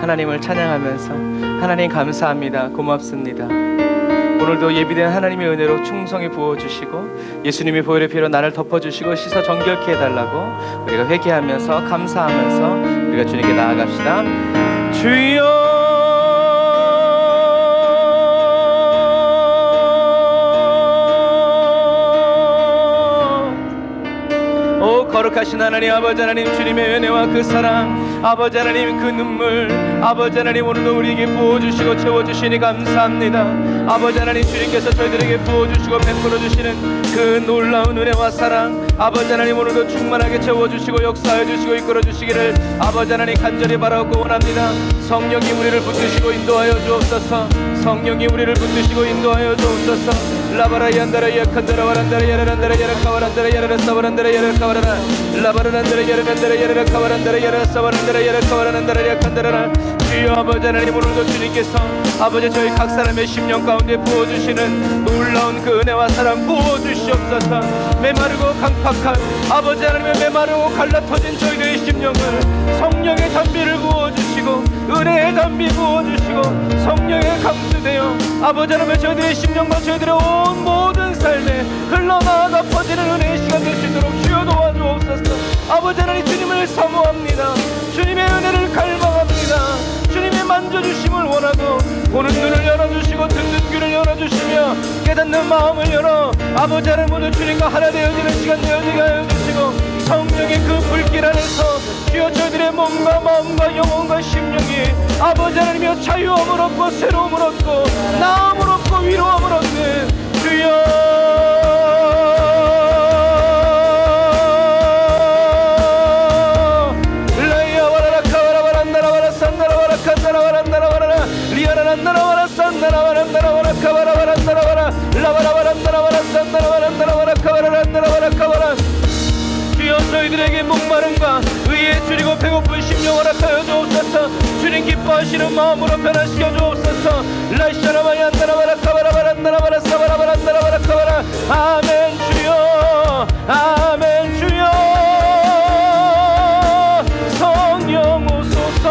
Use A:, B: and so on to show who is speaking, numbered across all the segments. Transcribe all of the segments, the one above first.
A: 하나님을 찬양하면서 하나님 감사합니다, 고맙습니다. 오늘도 예비된 하나님의 은혜로 충성히 부어주시고 예수님의 보혈의 피로 나를 덮어주시고 씻어 정결케 해달라고 우리가 회개하면서 감사하면서 우리가 주님께 나아갑시다. 주여, 거룩하신 하나님, 아버지 하나님, 주님의 은혜와 그 사랑, 아버지 하나님, 그 눈물, 아버지 하나님, 오늘도 우리에게 부어주시고 채워주시니 감사합니다. 아버지 하나님, 주님께서 저희들에게 부어주시고 베풀어주시는 그 놀라운 은혜와 사랑, 아버지 하나님, 오늘도 충만하게 채워주시고 역사해주시고 이끌어주시기를 아버지 하나님 간절히 바라고 원합니다. 성령이 우리를 붙드시고 인도하여 주옵소서. 성령이 우리를 붙드시고 인도하여 주옵소서. 라바라이안다라 야칸다라 와란다라 야라란다라 야라카와란다라 야라사와란다라 야라카와라나 라바라란다라 야라란다라 야라카와란다라 야라사와란다라 야라카와란다라 야칸다라나. 주여 아버지 하나님, 오늘도 주님께서 아버지 저희 각 사람의 심령 가운데 부어주시는 놀라운 그 은혜와 사랑 부어주시옵소서. 메마르고 강팍한 아버지 하나님의 메마르고 갈라터진 저희들의 심령을 성령의 담비를 부어주시고 은혜의 담비 부어주시고 성령의 감수되어 아버지 하나님의 저희들의 심령과 저희들의 온 모든 삶에 흘러나가 퍼지는 은혜의 시간 될 수 있도록 주여 도와주옵소서. 아버지 하나님, 주님을 사모합니다. 주님의 은혜를 갈망합니다. 주님의 만져주심을 원하고 보는 눈을 열어주시고 듣는 귀를 열어주시며 깨닫는 마음을 열어 아버지 하나님, 오늘 주님과 하나 되어지는 시간 되어지게 하여 주시고 성령의 그 불길 안에서 주여 저희들의 몸과 마음과 영혼과 심령이 아버지 하나님이여 자유함을 얻고 새로움을 얻고 나음을 얻고 위로함을 얻는 주여 주여 저희들에게 목마름과 의에 줄이고 배고픈 심령 허락하여 주옵소서. 주님 기뻐하시는 마음으로 변화시켜 주옵소서. 라이샤라마얀다라바라카바라바란다라바라사바라바란다라바라카바라. 아멘 주여, 아멘 주여. 성령 오소서,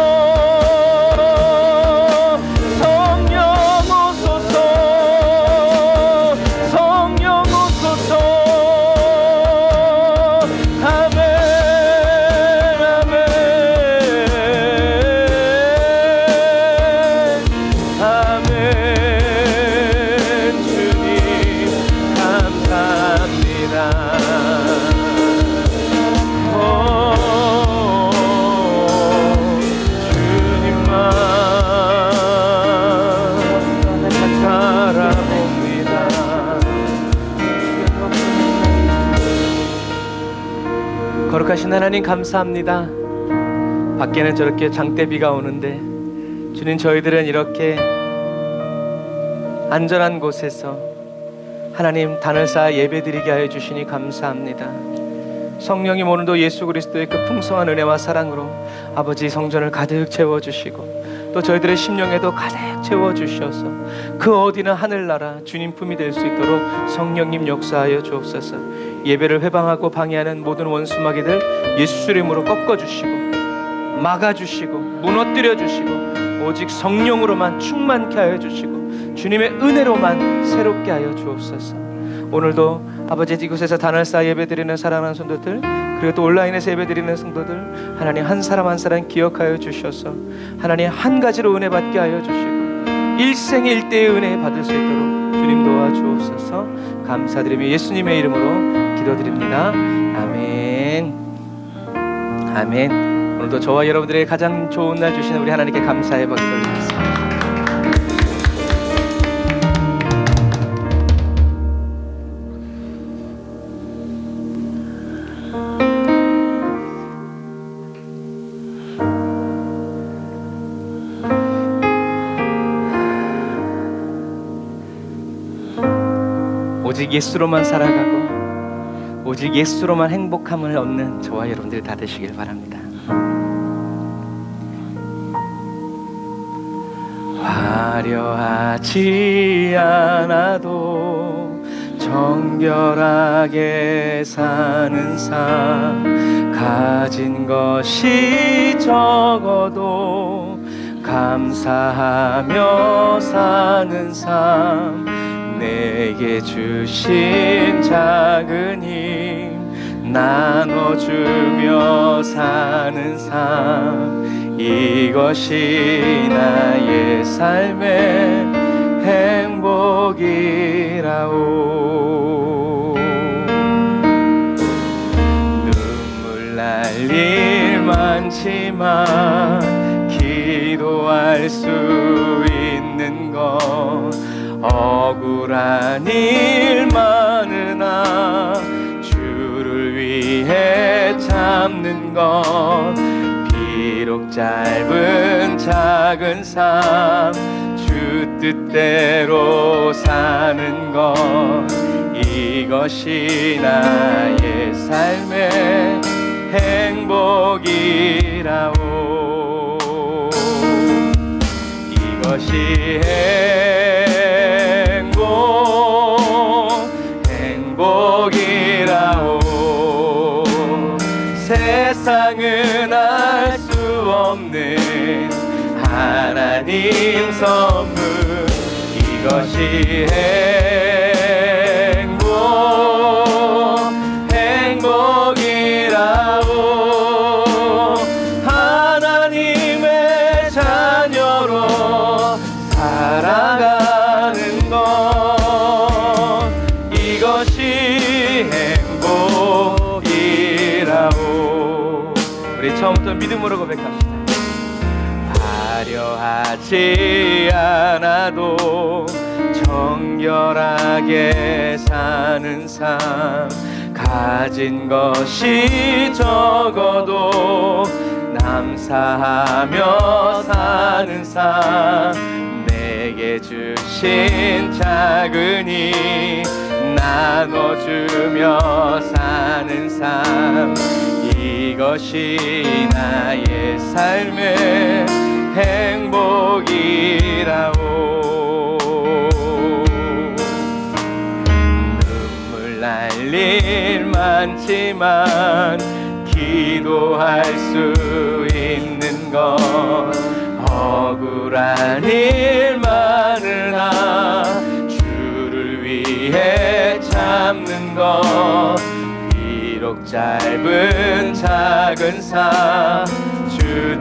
A: 거룩하신 하나님 감사합니다. 밖에는 저렇게 장대비가 오는데 주님, 저희들은 이렇게 안전한 곳에서 하나님 단을 쌓아 예배드리게 하여 주시니 감사합니다. 성령님, 오늘도 예수 그리스도의 그 풍성한 은혜와 사랑으로 아버지 성전을 가득 채워주시고 또 저희들의 심령에도 가득 채워주셔서 그 어디는 하늘나라 주님 품이 될 수 있도록 성령님 역사하여 주옵소서. 예배를 회방하고 방해하는 모든 원수마귀들 예수 이름으로 꺾어주시고 막아주시고 무너뜨려주시고 오직 성령으로만 충만케 하여 주시고 주님의 은혜로만 새롭게 하여 주옵소서. 오늘도 아버지 이곳에서 단을 쌓아 예배드리는 사랑하는 성도들, 그리고 또 온라인에서 예배드리는 성도들, 하나님 한 사람 한 사람 기억하여 주셔서 하나님 한 가지로 은혜 받게 하여 주시고 일생일대의 은혜 받을 수 있도록 주님 도와주옵소서. 감사드리며 예수님의 이름으로 기도드립니다. 아멘. 아멘. 오늘도 저와 여러분들에게 가장 좋은 날 주시는 우리 하나님께 감사의 박수 올리겠습니다. 오직 예수로만 살아가고 오직 예수로만 행복함을 얻는 저와 여러분들 다 되시길 바랍니다. 화려하지 않아도 정결하게 사는 삶, 가진 것이 적어도 감사하며 사는 삶, 내게 주신 작은 힘 나눠주며 사는 삶, 이것이 나의 삶의 행복이라오. 눈물 날 일 많지만 기도할 수 있는 것, 억울한 일 많으나 주를 위해 참는 것, 비록 짧은 작은 삶 주 뜻대로 사는 것, 이것이 나의 삶의 행복이라오. 이것이 행복이라오. 세상은 알 수 없는 하나님 선물, 이것이 행복이라오. 하나님의 자녀로 살아가는 것, 이것이 행복이라오. 우리 처음부터 믿음으로 고백합시다. 화려하지 않아도 정결하게 사는 삶, 가진 것이 적어도 감사하며 사는 삶, 내게 주신 작은 힘 나눠주며 사는 삶, 이것이 나의 삶의 행복이라오. 눈물 날 일 많지만 기도할 수 있는 것, 억울한 일 많으나 주를 위해 참는 것, 비록 짧은 작은 삶 주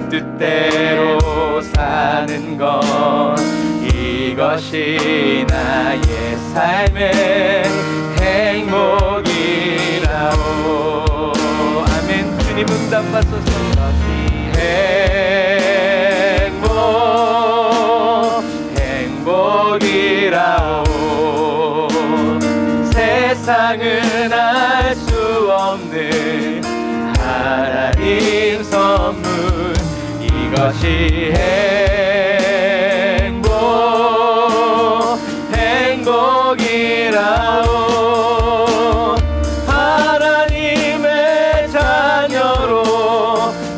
A: 뜻대로 사는 것, 이것이 나의 삶의 행복이라오. 아멘. 주님 응답하소서. 행복이라오. 세상은 알 수 없는 하나님 선물, 이것이 행복이라오. 하나님의 자녀로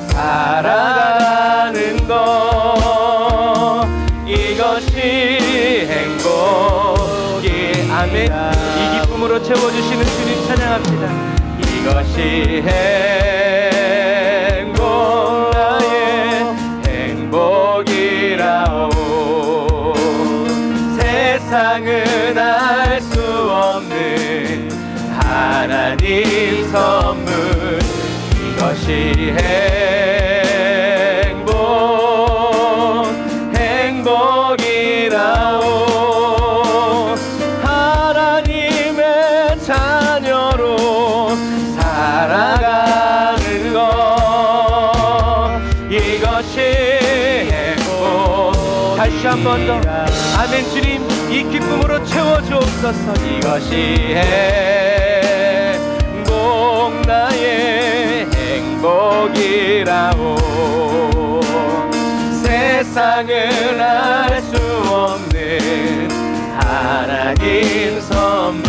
A: 살아가는 것, 이것이 행복이. 아멘. 이 기쁨으로 채워주시는 주님 찬양합니다. 이것이 행복이라오. 세상은 알 수 없는 하나님 선물, 이것이 행복이라오. 하나님의 자녀로 살아가는 것, 이것이 행복. 다시 한 번 더. 아멘. 주님, 이 기쁨으로 채워주옵소서. 이것이 나의 행복이라오. 세상은 알 수 없는 하나님 선물,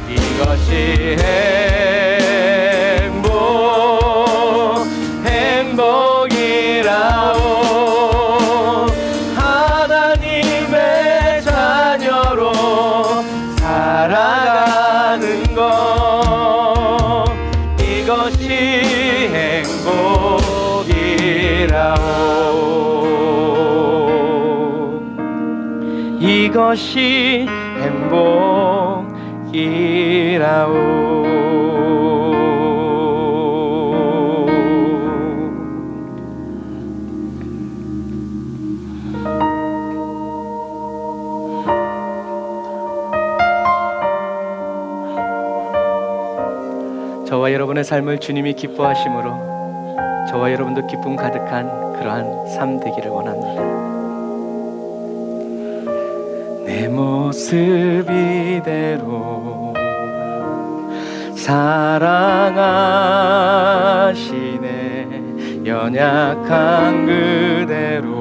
A: 이것이 행복이라오. 하나님의 자녀로 살아가는 것, 이것이 행복이라오. 이것이 행복이라오. 저와 여러분의 삶을 주님이 기뻐하심으로 저와 여러분도 기쁨 가득한 그러한 삶 되기를 원합니다. 내 모습 이대로 사랑하시네. 연약한 그대로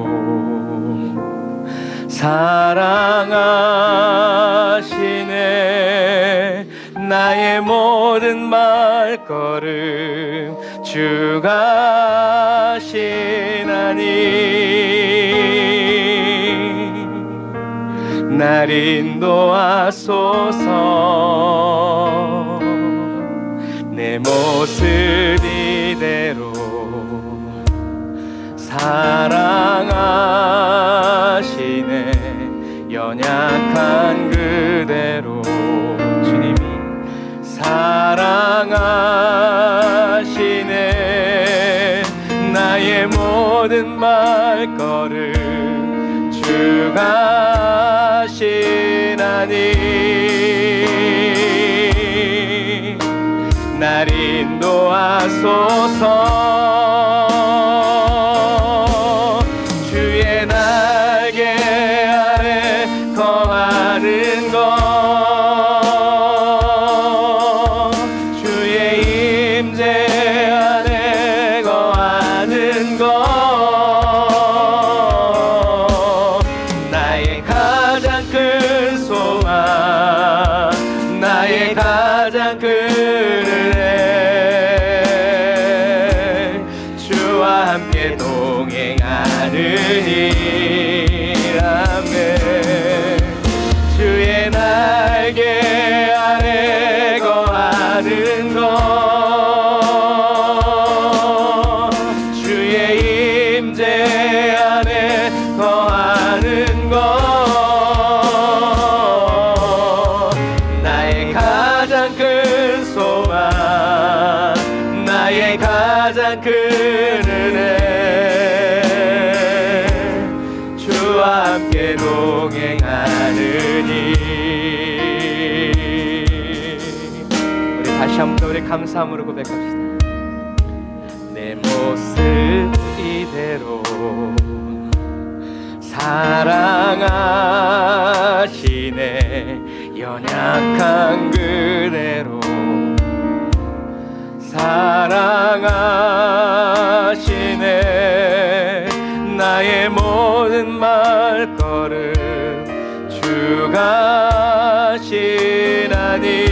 A: 사랑하시네. 나의 모든 말걸음 주가 하시나니 날 인도하소서. 내 모습 이대로 사랑하시네. 연약한 그대로 주님이 사랑하시네. 나의 모든 말걸음 주가 하시나니 날 인도하소서. 주의 날개 아래 거하는 것, 주의 임재 안에 거하는 것, 나의 가장 큰 소망, 나의 가장 큰 은혜, 주와 함께 동행하느니라네. 주의 날개 아래 거하는 것, 주의 임재 안에 거하는 것, 나의 가장 큰 소망, 나의 가장 큰 은혜, 주와 함께 동행하느니. 우리 다시 한번 우리 감사함으로 고백합시다. 내 모습 이대로 사랑하시네. 연약한 그대로 사랑하시네. 나의 모든 말걸음 주가 하시나니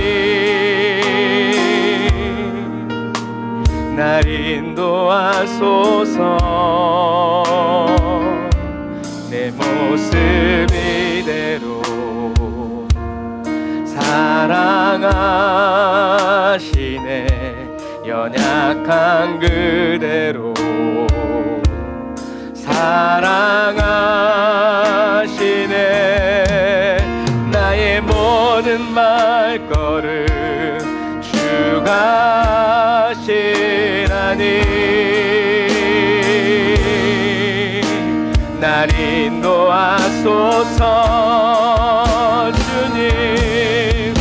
A: 날 인도하소서. 내 모습 이대로 사랑하시네. 연약한 그대로 사랑하시네. 나의 모든 말걸음 주가 하시나니 날 인도하소서. 주님,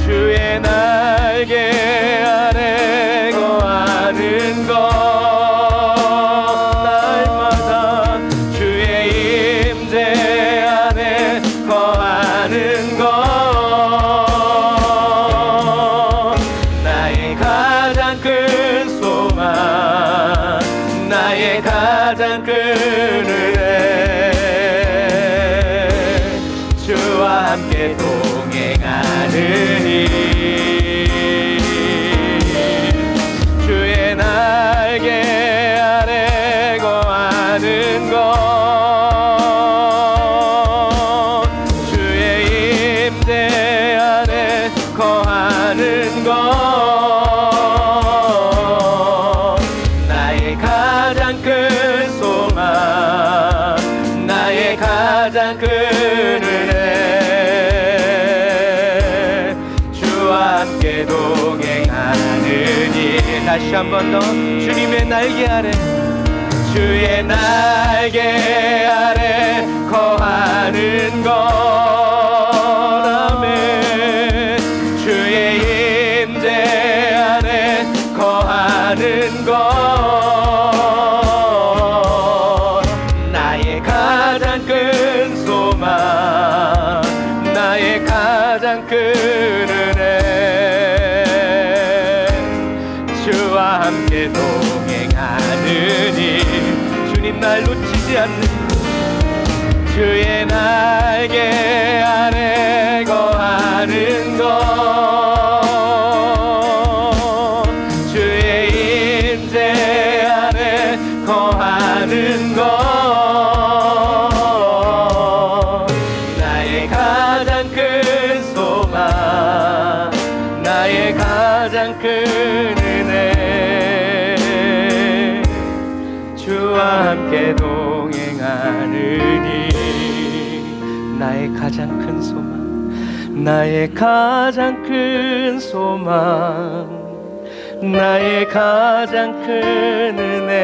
A: 주의 날개 아래 거하는 것, 날마다 주의 임재 안에 거하는 것, 나의 가장 큰 소망, 나의 가장 큰 은혜, 주와 함께 동행하느니 주의 날개 아래 거하는 것, 주의 임재 안에 거하는 것, 나의 가장 큰 소망, 나의 가장 큰 은혜, 다시 한 번 더 주님의 날개 아래, 주의 날개 아래 거하는 것, 아멘. 주의 임재 안에 거하는 것, 나의 가장 큰 소망, 나의 가장 큰 은혜, 주와 함께 동행하느니 주님 날 놓치지 않는, 주의 날개 아래 거하는 것, 주의 임재 안에 거하는 것, 나의 가장 큰 소망, 나의 가장 큰 은혜, 주와 함께 동행하느니 나의 가장 큰 소망, 나의 가장 큰 소망, 나의 가장 큰 은혜,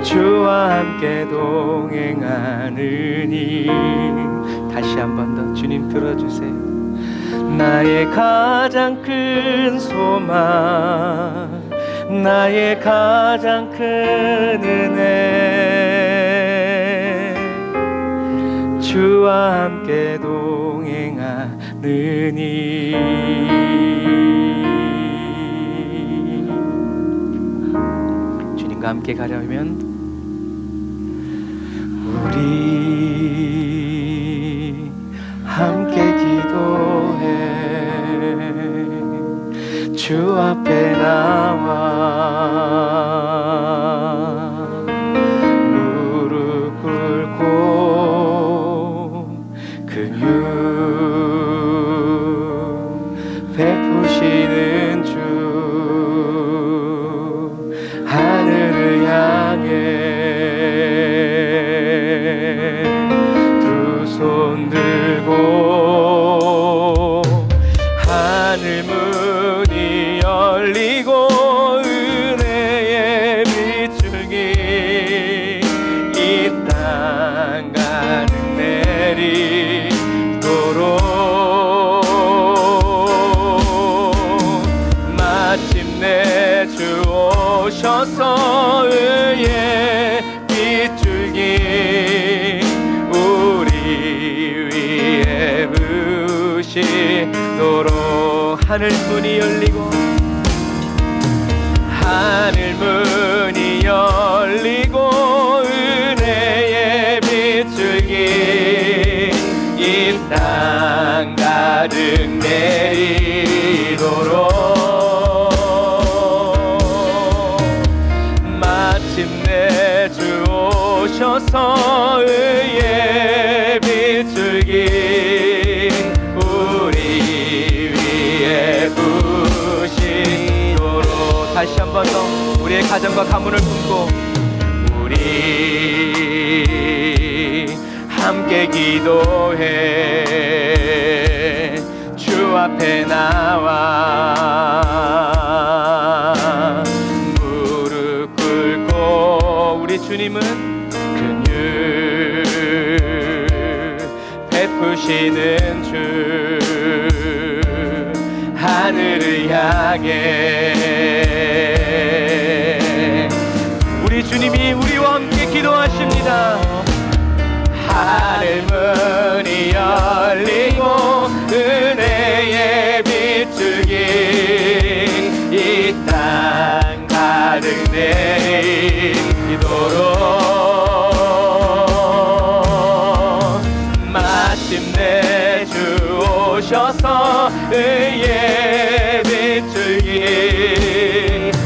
A: 주와 함께 동행하느니. 다시 한 번 더 주님 들어주세요. 나의 가장 큰 소망, 나의 가장 큰 은혜, 주와 함께 동행하느니. 주님과 함께 가려면 우리 함께 기도해, 주 앞에 나와 무릎 꿇고 긍휼 베푸시는 주, 하늘을 향해 두 손 들고 하늘 문이 열리고 은혜의 빗줄기 이 땅 가득 내리도록 마침내 주 오셔서 의의 빗줄기 우리 위에 부시도록 하늘 문이 열리고 하늘 문이 열리고 은혜의 빗줄기 이 땅 가득 내리도록 마침내 주 오셔서 의의 빗줄기 우리 위에 부시도록 다시 한 번 더 우리의 가정과 가문을 품고 우리 함께 기도해 주 앞에 나와 무릎 꿇고 우리 주님은 긍휼 베푸시는 주 하늘을 향해 우리 주님이 우리와 함께 기도하십니다. 하늘 문이 열리고 은혜의 빗줄기 이 땅 가득 내리도록 마침내 주 오셔서 의의 빗줄기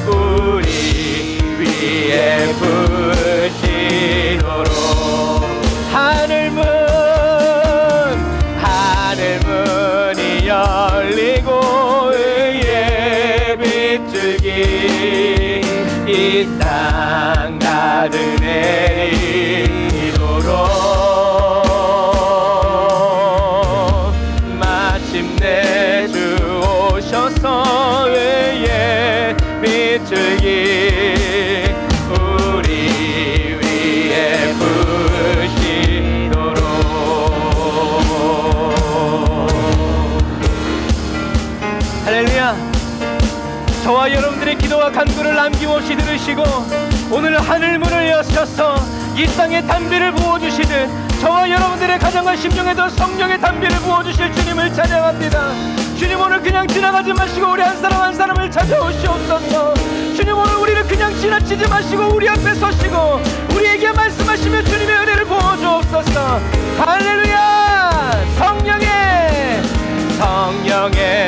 A: 우리 위에 부시도록 하늘 문이 열리고 의의 빗줄기 이 땅 가득 내리도록 마침내 주 오셔서 주시고 오늘 하늘 문을 여셔서 이 땅에 담비를 부어주시듯 저와 여러분들의 가정과 심령에도 성령의 담비를 부어주실 주님을 찬양합니다. 주님, 오늘 그냥 지나가지 마시고 우리 한 사람 한 사람을 찾아오시옵소서. 주님, 오늘 우리를 그냥 지나치지 마시고 우리 앞에 서시고 우리에게 말씀하시며 주님의 은혜를 부어주옵소서. 할렐루야. 성령의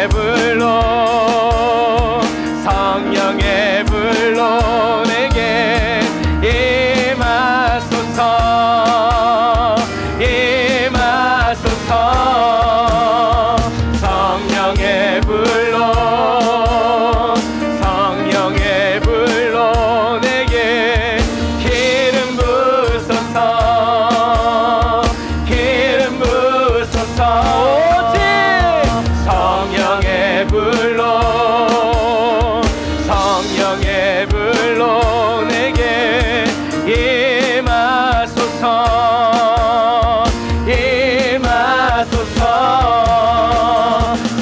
A: 불로 성령의 불로 내게 임하소서. 임하소서. 성령의 불로 성령의 불로 내게 기름 부소서. 기름 부소서. 오직 성령의 불로 성령의 불로 내게 임하소서. 임하소서.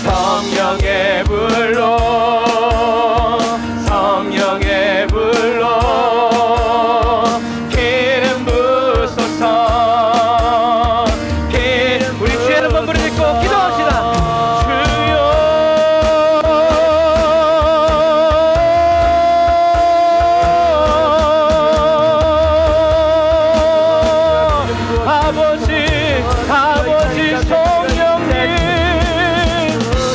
A: 성령의 불로 성령의 불로 기름 부소서. 기름. 우리 주의 이름 한번 부르짖고 기도합시다. 아버지 성령님,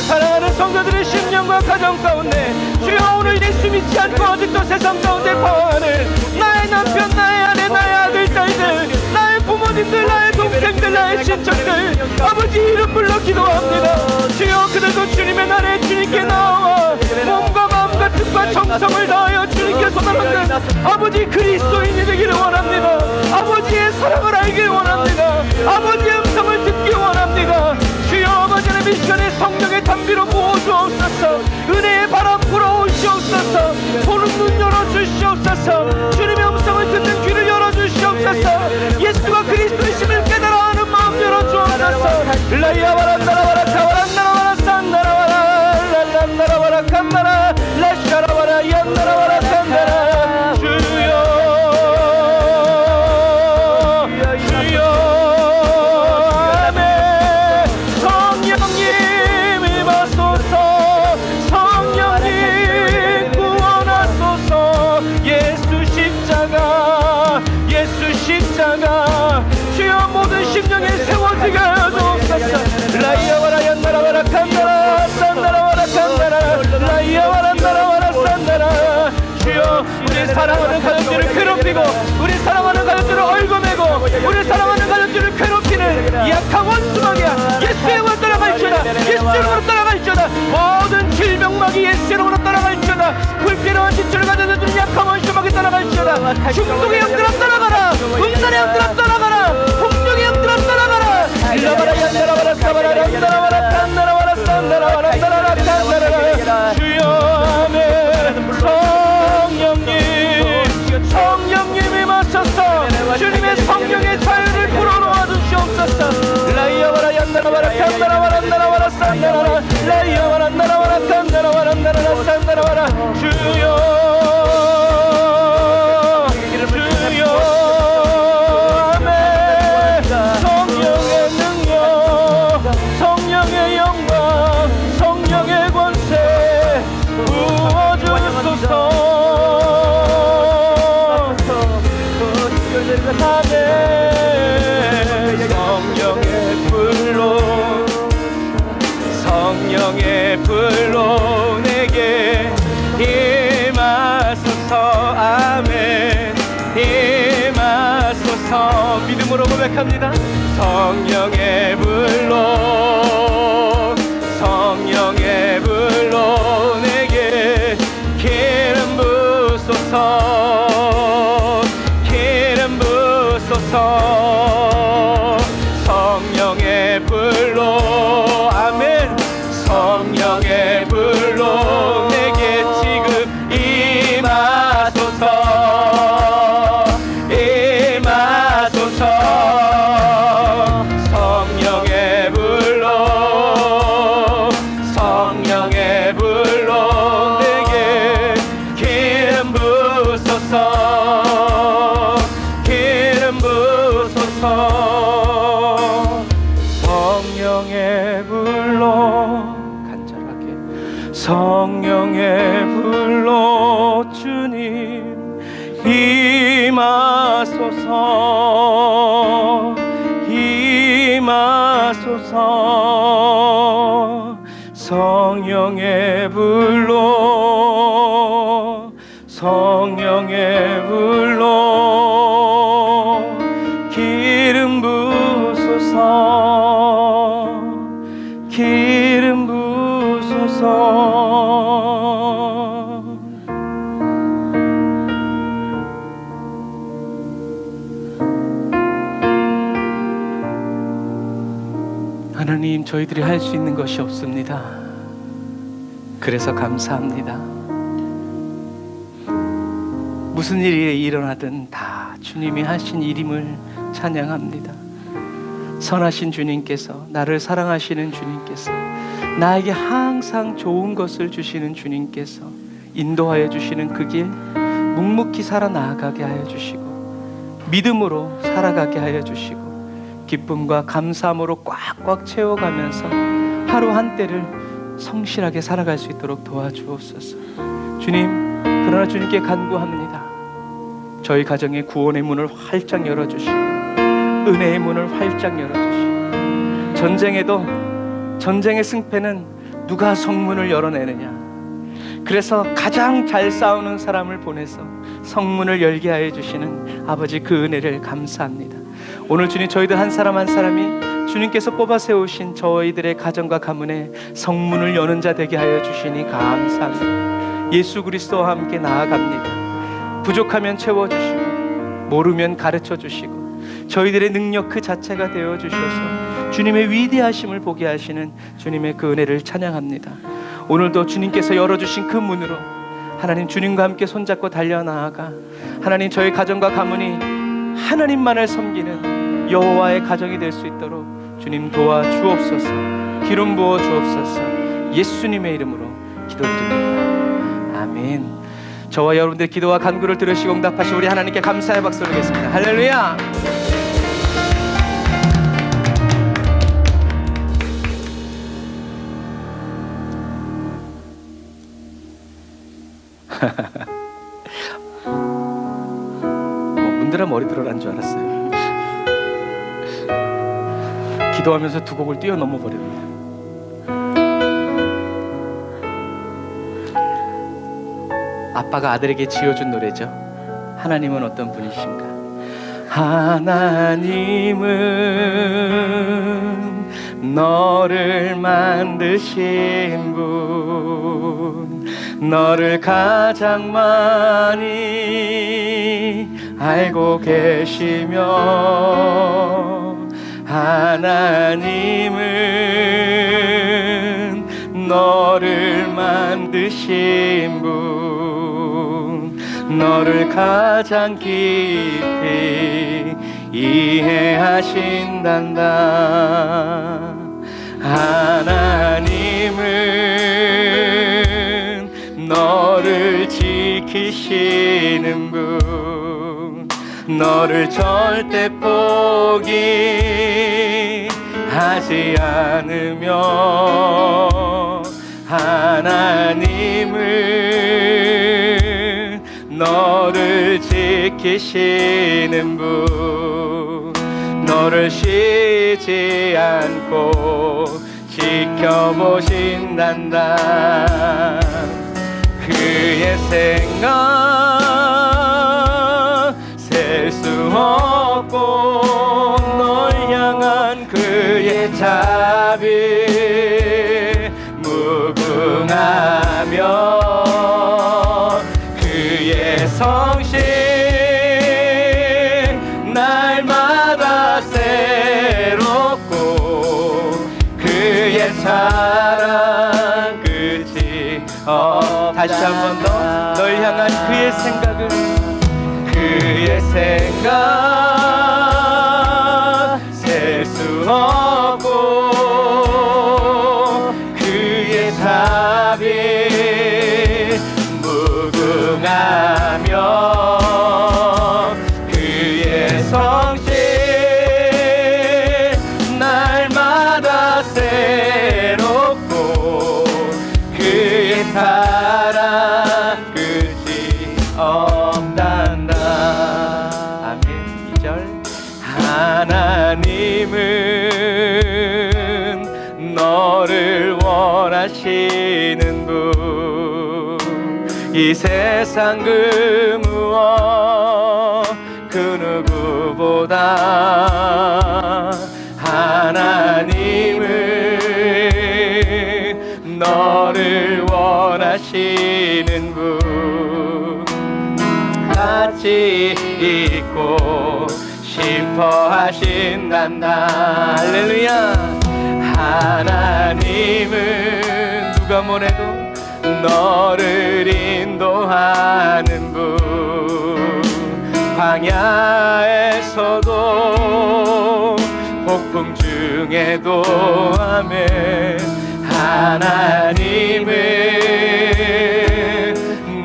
A: 사랑하는 성도들의 심령과 가정 가운데 주여 오늘 예수 믿지 않고 아직도 세상 가운데 거하는 나의 남편, 나의 아내, 나의 아들, 딸들, 나의 부모님들, 나의 동생들, 나의 친척들 아버지 이름 불러 기도합니다. 주여 그들도 주님의 날에 주님께 나와 몸과 마음과 뜻과 정성을 다하여 주님께 손을 얹는 아버지 그리스도인이 되기를 원합니다. 아버지의 사랑을 알길 원합니다. 아버지의 음성을 듣기 원합니다. 주여 아버지 하나님 이 시간에 성령의 담비로 부어주옵소서. 은혜의 바람 불어오시옵소서. 보는 눈 열어주시옵소서. 주님의 음성을 듣는 귀를 열어주시옵소서. 예수가 그리스도이심을 깨달아 하는 마음 열어주옵소서. 라이아바라 나라바라 카바라 나라바라 산나라바라 랄란나라바라 칸나라 라샤라바라 얀나라바라 산나라. 주여 십자가 주여 모든 심령에 세워지게 하옵소서. 라이아와라 얀나라와라 칸나라 산나라와라 칸나라 라이아와라 나라와라 산나라. 주여 우리 사랑하는 가족들을 괴롭히고 우리 사랑하는 가족들을 얽어매고 우리 사랑하는 가족들을 괴롭히는 약한 원수막이야. 예수의 이름으로 따라갈지어다. 예수의 이름으로 따라갈지어다. 모든 질병막이 예수의 이름으로 따라갈지어다. 불필요한 지출을 가져다주는 약한 원수막이 따라갈지어다. 중독의 영들아 따라가라. 음란의 영들아 따라가라. 폭력의 영들아 따라가라. 일라바라 얀나라바라 사바라 얀나라바라 칸나라바라 산나라바라 나라라 칸나라라. 주여 아멘. 성령님이 마셔서 주님의 성령의 자유를 불어넣어 주시옵소서. 라이아와라 얀나라바라 칸나라바라 나라바라 산나라라 라이아와라 나라바라 칸나라바라 나라라 산나라바라. 주여 성령의 능력, 성령의 영광, 성령의 권세 부어주소서. 아멘. 성령의 불로 성령의 불로 내게 임하소서. 아멘. 임하소서. 믿음으로 고백합니다. 성령의 불로 성령의 불로 내게 기름 부소서. 기름 부소서. 성령의 불로 아멘. 성령의 불로 내게 지금 임하소서. 임하소서. 성령의 불로 성령의 불로 내게 기름 부소서. 주소서. 성령의 불로 간절하게 성령의 불로 주님 임하소서. 임하소서. 성령의 불로 성령의 불로 기름 부소서. 기름 부소서. 하나님, 저희들이 할 수 있는 것이 없습니다. 그래서 감사합니다. 무슨 일이 일어나든 다 주님이 하신 일임을 찬양합니다. 선하신 주님께서, 나를 사랑하시는 주님께서, 나에게 항상 좋은 것을 주시는 주님께서 인도하여 주시는 그 길 묵묵히 살아나가게 하여 주시고 믿음으로 살아가게 하여 주시고 기쁨과 감사함으로 꽉꽉 채워가면서 하루 한때를 성실하게 살아갈 수 있도록 도와주옵소서. 주님, 그러나 주님께 간구합니다. 저희 가정의 구원의 문을 활짝 열어주시고 은혜의 문을 활짝 열어주시고, 전쟁의 승패는 누가 성문을 열어내느냐, 그래서 가장 잘 싸우는 사람을 보내서 성문을 열게 하여 주시는 아버지, 그 은혜를 감사합니다. 오늘 주님, 저희들 한 사람 한 사람이 주님께서 뽑아 세우신 저희들의 가정과 가문에 성문을 여는 자 되게 하여 주시니 감사합니다. 예수 그리스도와 함께 나아갑니다. 부족하면 채워주시고 모르면 가르쳐 주시고 저희들의 능력 그 자체가 되어 주셔서 주님의 위대하심을 보게 하시는 주님의 그 은혜를 찬양합니다. 오늘도 주님께서 열어주신 그 문으로 하나님, 주님과 함께 손잡고 달려나아가 하나님, 저희 가정과 가문이 하나님만을 섬기는 여호와의 가정이 될 수 있도록 주님 도와주옵소서. 기름 부어 주옵소서. 예수님의 이름으로 기도드립니다. 아멘. 저와 여러분들의 기도와 간구를 들으시고 응답하신 우리 하나님께 감사의 박수 드리겠습니다. 할렐루야. 문드라 머리 들어간 줄 알았어요. 기도하면서 두 곡을 뛰어넘어 버렸네요. 아빠가 아들에게 지어준 노래죠. 하나님은 어떤 분이신가? 하나님은 너를 만드신 분, 너를 가장 많이 알고 계시며, 하나님은 너를 만드신 분, 너를 가장 깊이 이해하신단다. 하나님은 너를 지키시는 분, 너를 절대 포기하지 않으며, 하나님은 너를 지키시는 분, 너를 쉬지 않고 지켜보신단다. 그의 생각 셀 수 없고 널 향한 그의 자비 무궁하며, 그의 성실 날마다 새롭고, 그의 사랑 끝이 다시 한 번 더 널 향한 그의 생각은, 그의 생각 셀 수 없고, 그의 자비 무궁하며, 그의 성실 1절 하나님은 너를 원하시는 분 이 세상 그 무엇 그 누구보다 하나님은 너를 원하시는 분 같이 있고 싶어 하신단다. 할렐루야. 하나님은 누가 뭐래도 너를 인도하는 분 광야에서도 폭풍 중에도 아멘 하나님은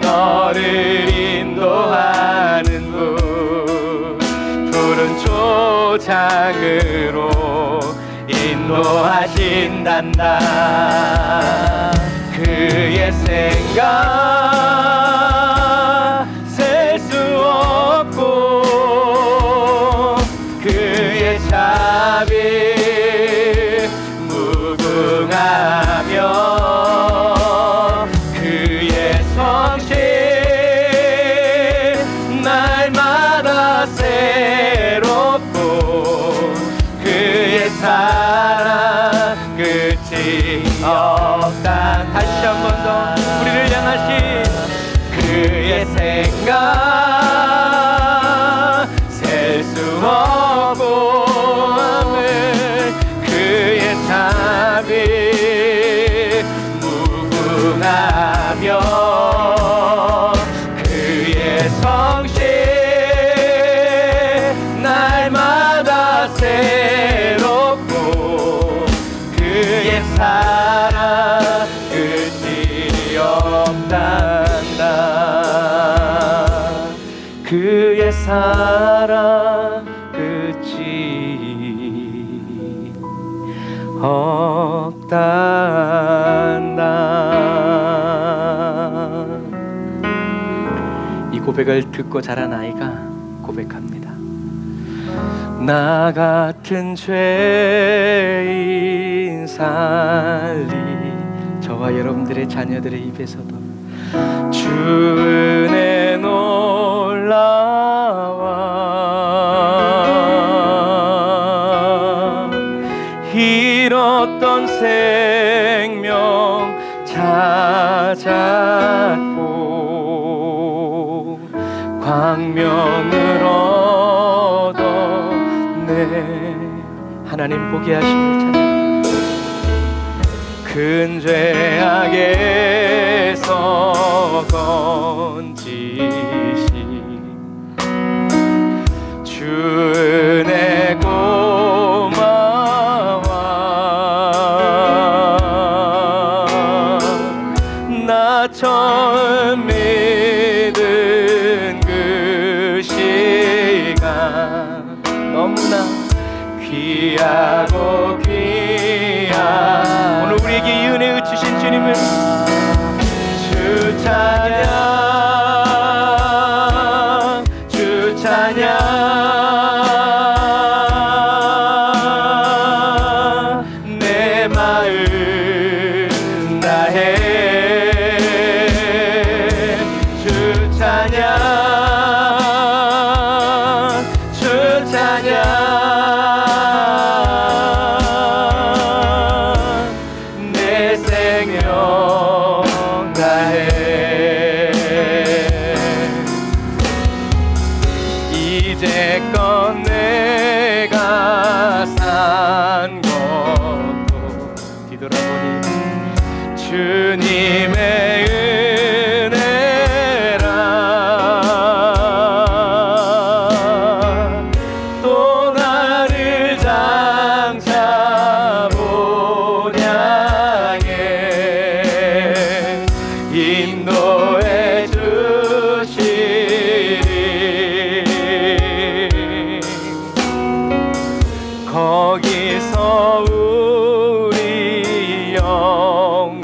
A: 너를 인도하는 분 푸른 초장으로 인도하신단다. 그의 생각 셀 수 없고 그의 자비 무궁하며 그의 성실 날마다 새롭고 그의 사랑 끝이 없다. 다시 한 번 더 우리를 향하신 그의 생각 셀 수 없고 아멘 그의 자비 무궁하며 그의 성실 날마다 새롭고 그의 사랑 끝이 없단다. 그의 사랑 끝이 없단다. 이 고백을 듣고 자란 아이가 고백합니다. 나 같은 죄인 살리 저와 여러분들의 자녀들의 입에서도 주 은혜 놀라와 잃었던 생명 찾았고 광명을 얻었네. 하나님 보게 하심을 찾아 큰 죄악에서 건지신 주 은혜 고마워. 나 처음 믿은 그 시간 너무나 귀하고 귀한 오늘 우리에게 이 은혜 주신 주님을 주 찬양 주 찬양 내 마음 다해 주 찬양 주 찬양 이제껏 내가 산 것도 뒤돌아보니 주님의 은혜라. 또 나를 장차 본향에 인도해 주시리. 거기서 우리 영원히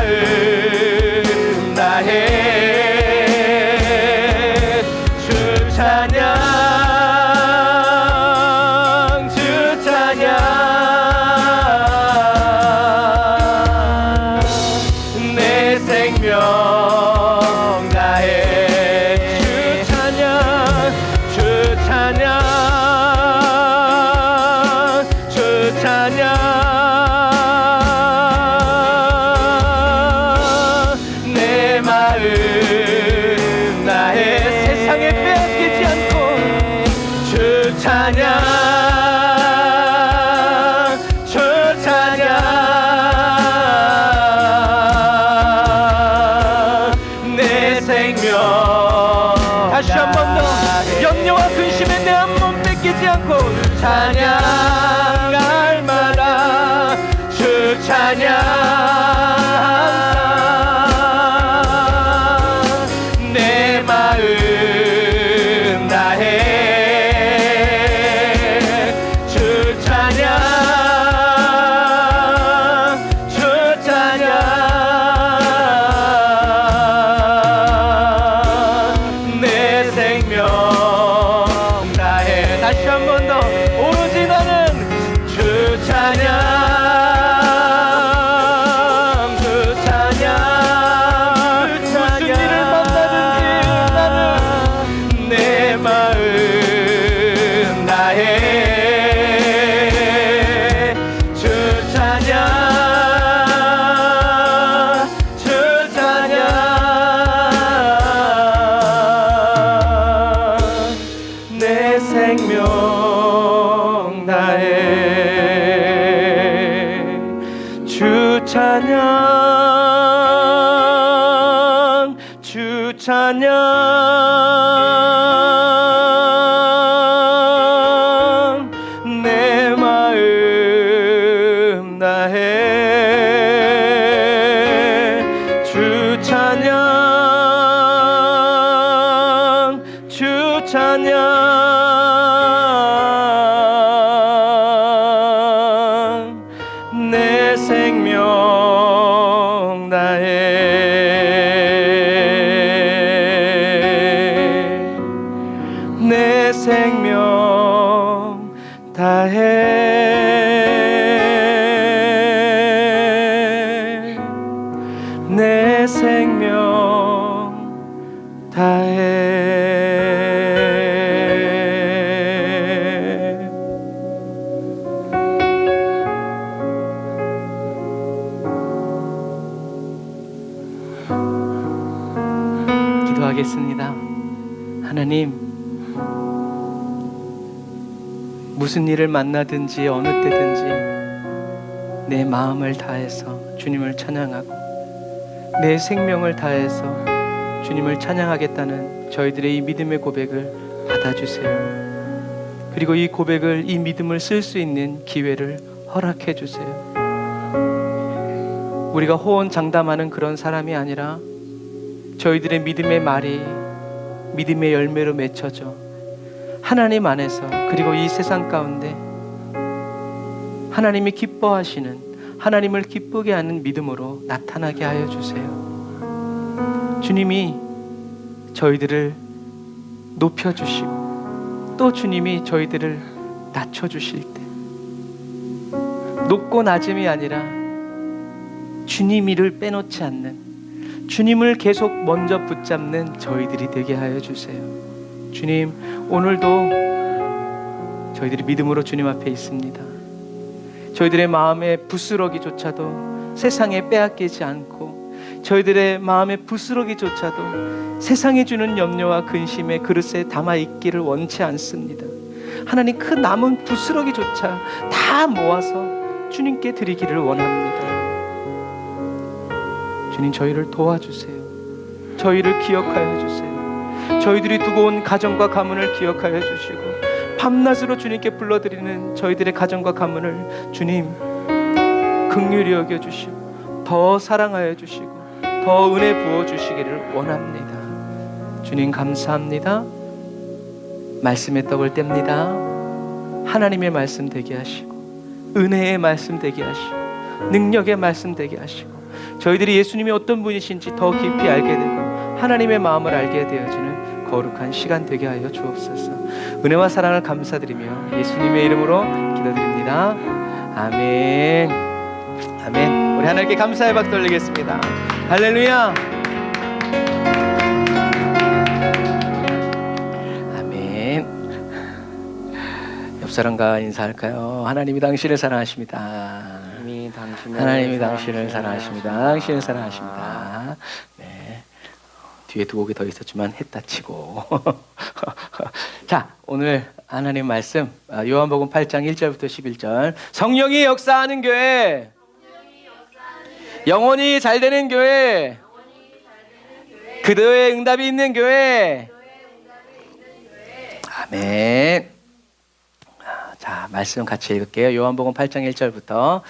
A: 마음 다해 주 찬양 주 찬양 내 생명 다해 주 찬양 주 찬양 주 찬양 내 마음 다해 세상에 빼앗기지 않고 주 찬양 주 찬양 내 생명 다시 한 번 더 염려와 근심에 내 한 몸 뺏기지 않고 찬양 날마다 주 찬양 내 마음 다해 주 찬양 주 찬양 내 생명 다해 다시 한 번 더 오로지 나는 주 찬양 주 찬양 무슨 일을 만나든지 나는 내 마음 다해 주 찬양 주 찬양 내 생명 다해 주 찬양 주 찬양 내 마음 다해 주 찬양 주 찬양 내 생명 다해 내 생명 다해 내 생명 다해 기도하겠습니다. 하나님, 무슨 일을 만나든지 어느 때든지 내 마음을 다해서 주님을 찬양하고 내 생명을 다해서 주님을 찬양하겠다는 저희들의 이 믿음의 고백을 받아주세요. 그리고 이 고백을, 이 믿음을 쓸 수 있는 기회를 허락해 주세요. 우리가 호언장담하는 그런 사람이 아니라 저희들의 믿음의 말이 믿음의 열매로 맺혀져 하나님 안에서, 그리고 이 세상 가운데 하나님이 기뻐하시는, 하나님을 기쁘게 하는 믿음으로 나타나게 하여 주세요. 주님이 저희들을 높여주시고 또 주님이 저희들을 낮춰주실 때, 높고 낮음이 아니라 주님이를 빼놓지 않는, 주님을 계속 먼저 붙잡는 저희들이 되게 하여 주세요. 주님, 오늘도 저희들이 믿음으로 주님 앞에 있습니다. 저희들의 마음의 부스러기조차도 세상에 빼앗기지 않고, 저희들의 마음의 부스러기조차도 세상이 주는 염려와 근심의 그릇에 담아 있기를 원치 않습니다. 하나님, 그 남은 부스러기조차 다 모아서 주님께 드리기를 원합니다. 주님, 저희를 도와주세요. 저희를 기억하여 주세요. 저희들이 두고 온 가정과 가문을 기억하여 주시고, 밤낮으로 주님께 불러드리는 저희들의 가정과 가문을 주님 긍휼히 여겨주시고 더 사랑하여 주시고 더 은혜 부어주시기를 원합니다. 주님, 감사합니다. 말씀의 떡을 뗍니다. 하나님의 말씀 되게 하시고 은혜의 말씀 되게 하시고 능력의 말씀 되게 하시고 저희들이 예수님이 어떤 분이신지 더 깊이 알게 되고 하나님의 마음을 알게 되어지는 거룩한 시간 되게 하여 주옵소서. 은혜와 사랑을 감사드리며 예수님의 이름으로 기도드립니다. 아멘. 아멘. 우리 하나님께 감사의 박수 올리겠습니다. 할렐루야. 아멘. 옆 사람과 인사할까요? 하나님이 당신을 사랑하십니다. 하나님이 당신을 사랑하십니다. 당신을 사랑하십니다. 네. 뒤에 두 곡이 더 있었지만 했다 치고. 자, 오늘 하나님 말씀 요한복음 8장 1절부터 11절. 성령이 역사하는 교회, 영혼이 잘 되는 교회, 기도의 응답이 있는 교회. 아멘. 자, 말씀 같이 읽을게요. 요한복음 8장 1절부터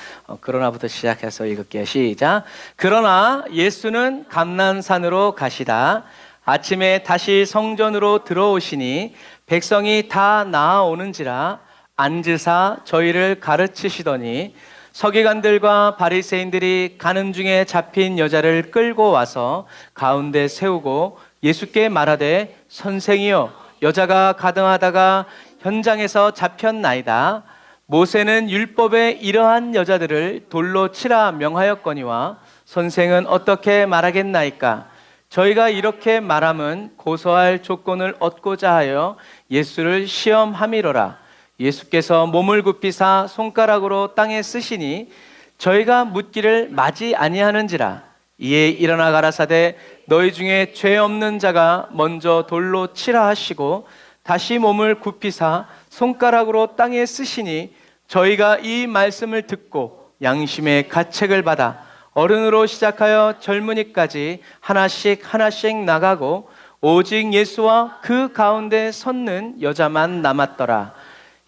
A: 그러나부터 시작해서 읽을게요. 시작. 그러나 예수는 감람산으로 가시다 아침에 다시 성전으로 들어오시니 백성이 다 나아오는지라 앉으사 저희를 가르치시더니 서기관들과 바리새인들이 가는 중에 잡힌 여자를 끌고 와서 가운데 세우고 예수께 말하되 선생이여 여자가 가등하다가 현장에서 잡혔나이다. 모세는 율법에 이러한 여자들을 돌로 치라 명하였거니와 선생은 어떻게 말하겠나이까? 저희가 이렇게 말함은 고소할 조건을 얻고자 하여 예수를 시험함이로라. 예수께서 몸을 굽히사 손가락으로 땅에 쓰시니 저희가 묻기를 마지 아니하는지라. 이에 일어나 가라사대 너희 중에 죄 없는 자가 먼저 돌로 치라 하시고 다시 몸을 굽히사 손가락으로 땅에 쓰시니 저희가 이 말씀을 듣고 양심의 가책을 받아 어른으로 시작하여 젊은이까지 하나씩 나가고 오직 예수와 그 가운데 섰는 여자만 남았더라.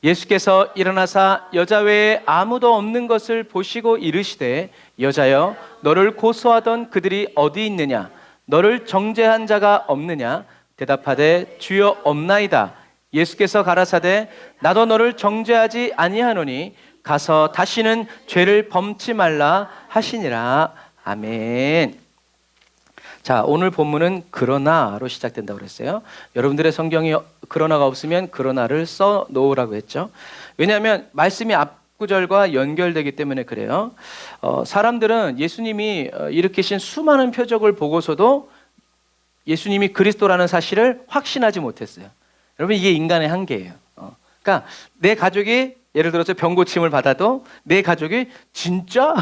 A: 예수께서 일어나사 여자 외에 아무도 없는 것을 보시고 이르시되 여자여 너를 고소하던 그들이 어디 있느냐? 너를 정죄한 자가 없느냐? 대답하되 주여 없나이다. 예수께서 가라사대 나도 너를 정죄하지 아니하노니 가서 다시는 죄를 범치 말라 하시니라. 아멘. 자, 오늘 본문은 그러나로 시작된다고 그랬어요. 여러분들의 성경이 그러나가 없으면 그러나를 써 놓으라고 했죠. 왜냐하면 말씀이 앞구절과 연결되기 때문에 그래요. 사람들은 예수님이 일으키신 수많은 표적을 보고서도 예수님이 그리스도라는 사실을 확신하지 못했어요. 여러분, 이게 인간의 한계예요. 그러니까 내 가족이 예를 들어서 병고침을 받아도 내 가족이 진짜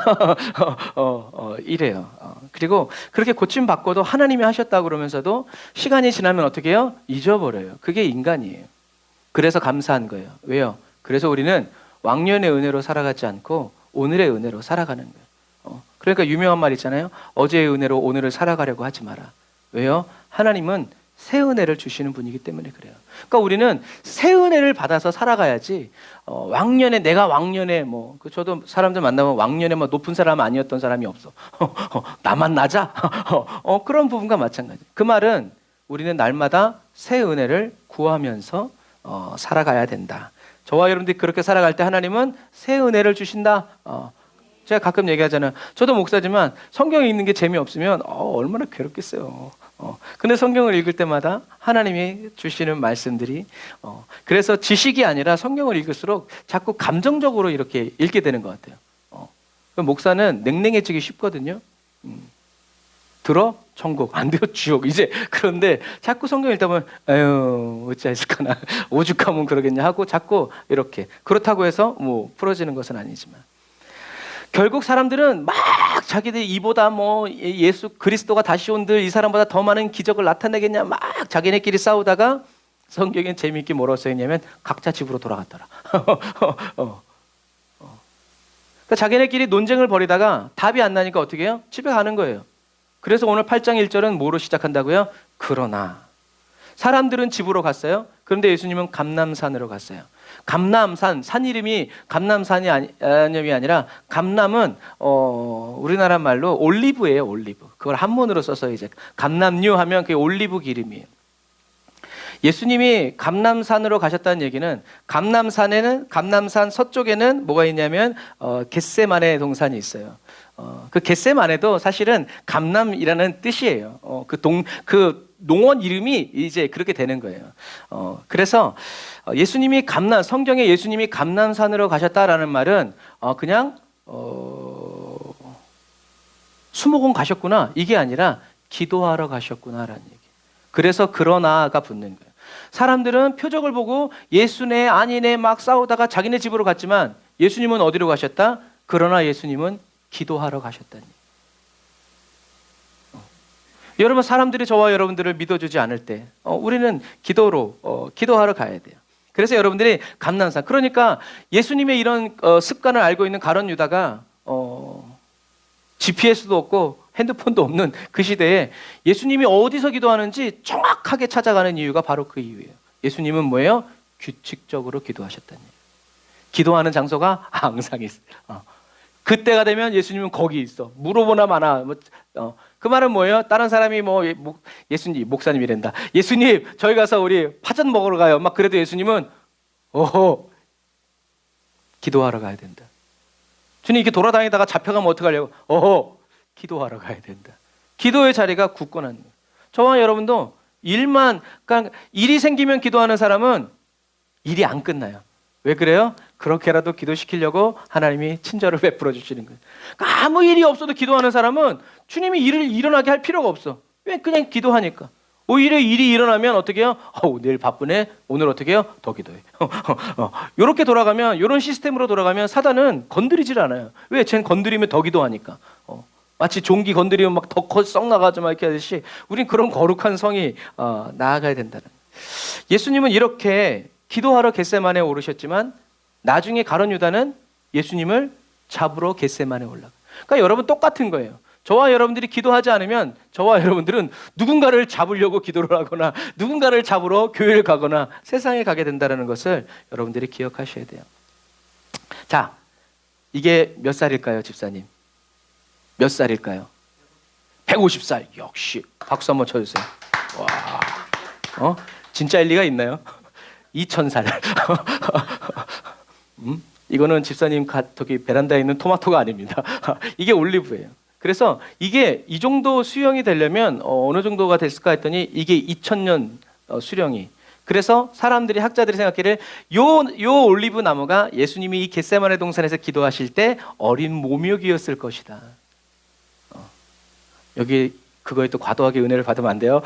A: 이래요. 그리고 그렇게 고침 받고도 하나님이 하셨다고 그러면서도 시간이 지나면 어떻게 해요? 잊어버려요. 그게 인간이에요. 그래서 감사한 거예요. 왜요? 그래서 우리는 왕년의 은혜로 살아가지 않고 오늘의 은혜로 살아가는 거예요. 그러니까 유명한 말 있잖아요. 어제의 은혜로 오늘을 살아가려고 하지 마라. 왜요? 하나님은 새 은혜를 주시는 분이기 때문에 그래요. 그러니까 우리는 새 은혜를 받아서 살아가야지. 왕년에 내가 왕년에 저도 사람들 만나면 왕년에 높은 사람 아니었던 사람이 없어. 나만 낮아. 그런 부분과 마찬가지. 그 말은 우리는 날마다 새 은혜를 구하면서 살아가야 된다. 저와 여러분들이 그렇게 살아갈 때 하나님은 새 은혜를 주신다. 제가 가끔 얘기하잖아요. 저도 목사지만 성경에 있는 게 재미없으면 얼마나 괴롭겠어요. 근데 성경을 읽을 때마다 하나님이 주시는 말씀들이 그래서 지식이 아니라 성경을 읽을수록 자꾸 감정적으로 이렇게 읽게 되는 것 같아요. 목사는 냉랭해지기 쉽거든요. 들어? 천국, 안 들어? 지옥. 이제 그런데 자꾸 성경 읽다 보면 에휴 어찌했을까나 오죽하면 그러겠냐 하고 자꾸 이렇게 그렇다고 해서 풀어지는 것은 아니지만 결국 사람들은 막 자기들이 이보다 예수 그리스도가 다시 온들 이 사람보다 더 많은 기적을 나타내겠냐 막 자기네끼리 싸우다가 성경엔 재미있게 뭐라고 써있냐면 각자 집으로 돌아갔더라. 그러니까 자기네끼리 논쟁을 벌이다가 답이 안 나니까 어떻게 해요? 집에 가는 거예요. 그래서 오늘 8장 1절은 뭐로 시작한다고요? 그러나 사람들은 집으로 갔어요. 그런데 예수님은 감람산으로 갔어요. 감람산, 산 이름이 감람산이 아니라 감람은 우리나라 말로 올리브예요. 올리브. 그걸 한문으로 써서 이제 감람류 하면 그게 올리브 기름이에요. 예수님이 감람산으로 가셨다는 얘기는 감람산 서쪽에는 뭐가 있냐면 겟세마네 동산이 있어요. 그 겟세마네도 사실은 감람이라는 뜻이에요. 그 농원 이름이 이제 그렇게 되는 거예요. 그래서 예수님이 성경에 예수님이 감람산으로 가셨다라는 말은 그냥 수목원 가셨구나 이게 아니라 기도하러 가셨구나라는 얘기. 그래서 그러나가 붙는 거예요. 사람들은 표적을 보고 예수네 아니네 막 싸우다가 자기네 집으로 갔지만 예수님은 어디로 가셨다? 그러나 예수님은 기도하러 가셨다니. 여러분, 사람들이 저와 여러분들을 믿어주지 않을 때 우리는 기도하러 가야 돼요. 그래서 여러분들이 감람산, 그러니까 예수님의 이런 습관을 알고 있는 가룟 유다가 GPS도 없고 핸드폰도 없는 그 시대에 예수님이 어디서 기도하는지 정확하게 찾아가는 이유가 바로 그 이유예요. 예수님은 뭐예요? 규칙적으로 기도하셨다니. 기도하는 장소가 항상 있어요. 그때가 되면 예수님은 거기 있어. 물어보나 마나. 그 말은 뭐예요? 다른 사람이 예수님, 목사님이란다. 예수님, 저희 가서 우리 파전 먹으러 가요. 막 그래도 예수님은 기도하러 가야 된다. 주님 이렇게 돌아다니다가 잡혀가면 어떡하려고? 기도하러 가야 된다. 기도의 자리가 굳건한 거예요. 저와 여러분도 그러니까 일이 생기면 기도하는 사람은 일이 안 끝나요. 왜 그래요? 그렇게라도 기도시키려고 하나님이 친절을 베풀어 주시는 거예요. 그러니까 아무 일이 없어도 기도하는 사람은 주님이 일을 일어나게 할 필요가 없어. 왜? 그냥 기도하니까. 오히려 일이 일어나면 어떻게 해요? 내일 바쁘네. 오늘 어떻게 해요? 더 기도해. 이렇게 돌아가면, 이런 시스템으로 돌아가면 사단은 건드리질 않아요. 왜? 쟤는 건드리면 더 기도하니까. 마치 종기 건드리면 막 더 썩 나가지 막 이렇게 하듯이 우린 그런 거룩한 성이 나아가야 된다는. 예수님은 이렇게 기도하러 겟세마네에 오르셨지만 나중에 가룟 유다는 예수님을 잡으러 겟세마네에 올라가. 그러니까 여러분 똑같은 거예요. 저와 여러분들이 기도하지 않으면 저와 여러분들은 누군가를 잡으려고 기도를 하거나 누군가를 잡으러 교회를 가거나 세상에 가게 된다는 것을 여러분들이 기억하셔야 돼요. 자, 이게 몇 살일까요, 집사님? 몇 살일까요? 150살. 역시 박수 한번 쳐주세요. 와, 진짜일 리가 있나요? 2000살. 이거는 집사님 저기 베란다에 있는 토마토가 아닙니다. 이게 올리브예요. 그래서 이게 이 정도 수령이 되려면 어느 정도가 됐을까 했더니 이게 2000년 수령이. 그래서 학자들이 생각하기를 요 올리브 나무가 예수님이 이 겟세마네 동산에서 기도하실 때 어린 모묘기였을 것이다. 여기 그거에 또 과도하게 은혜를 받으면 안 돼요.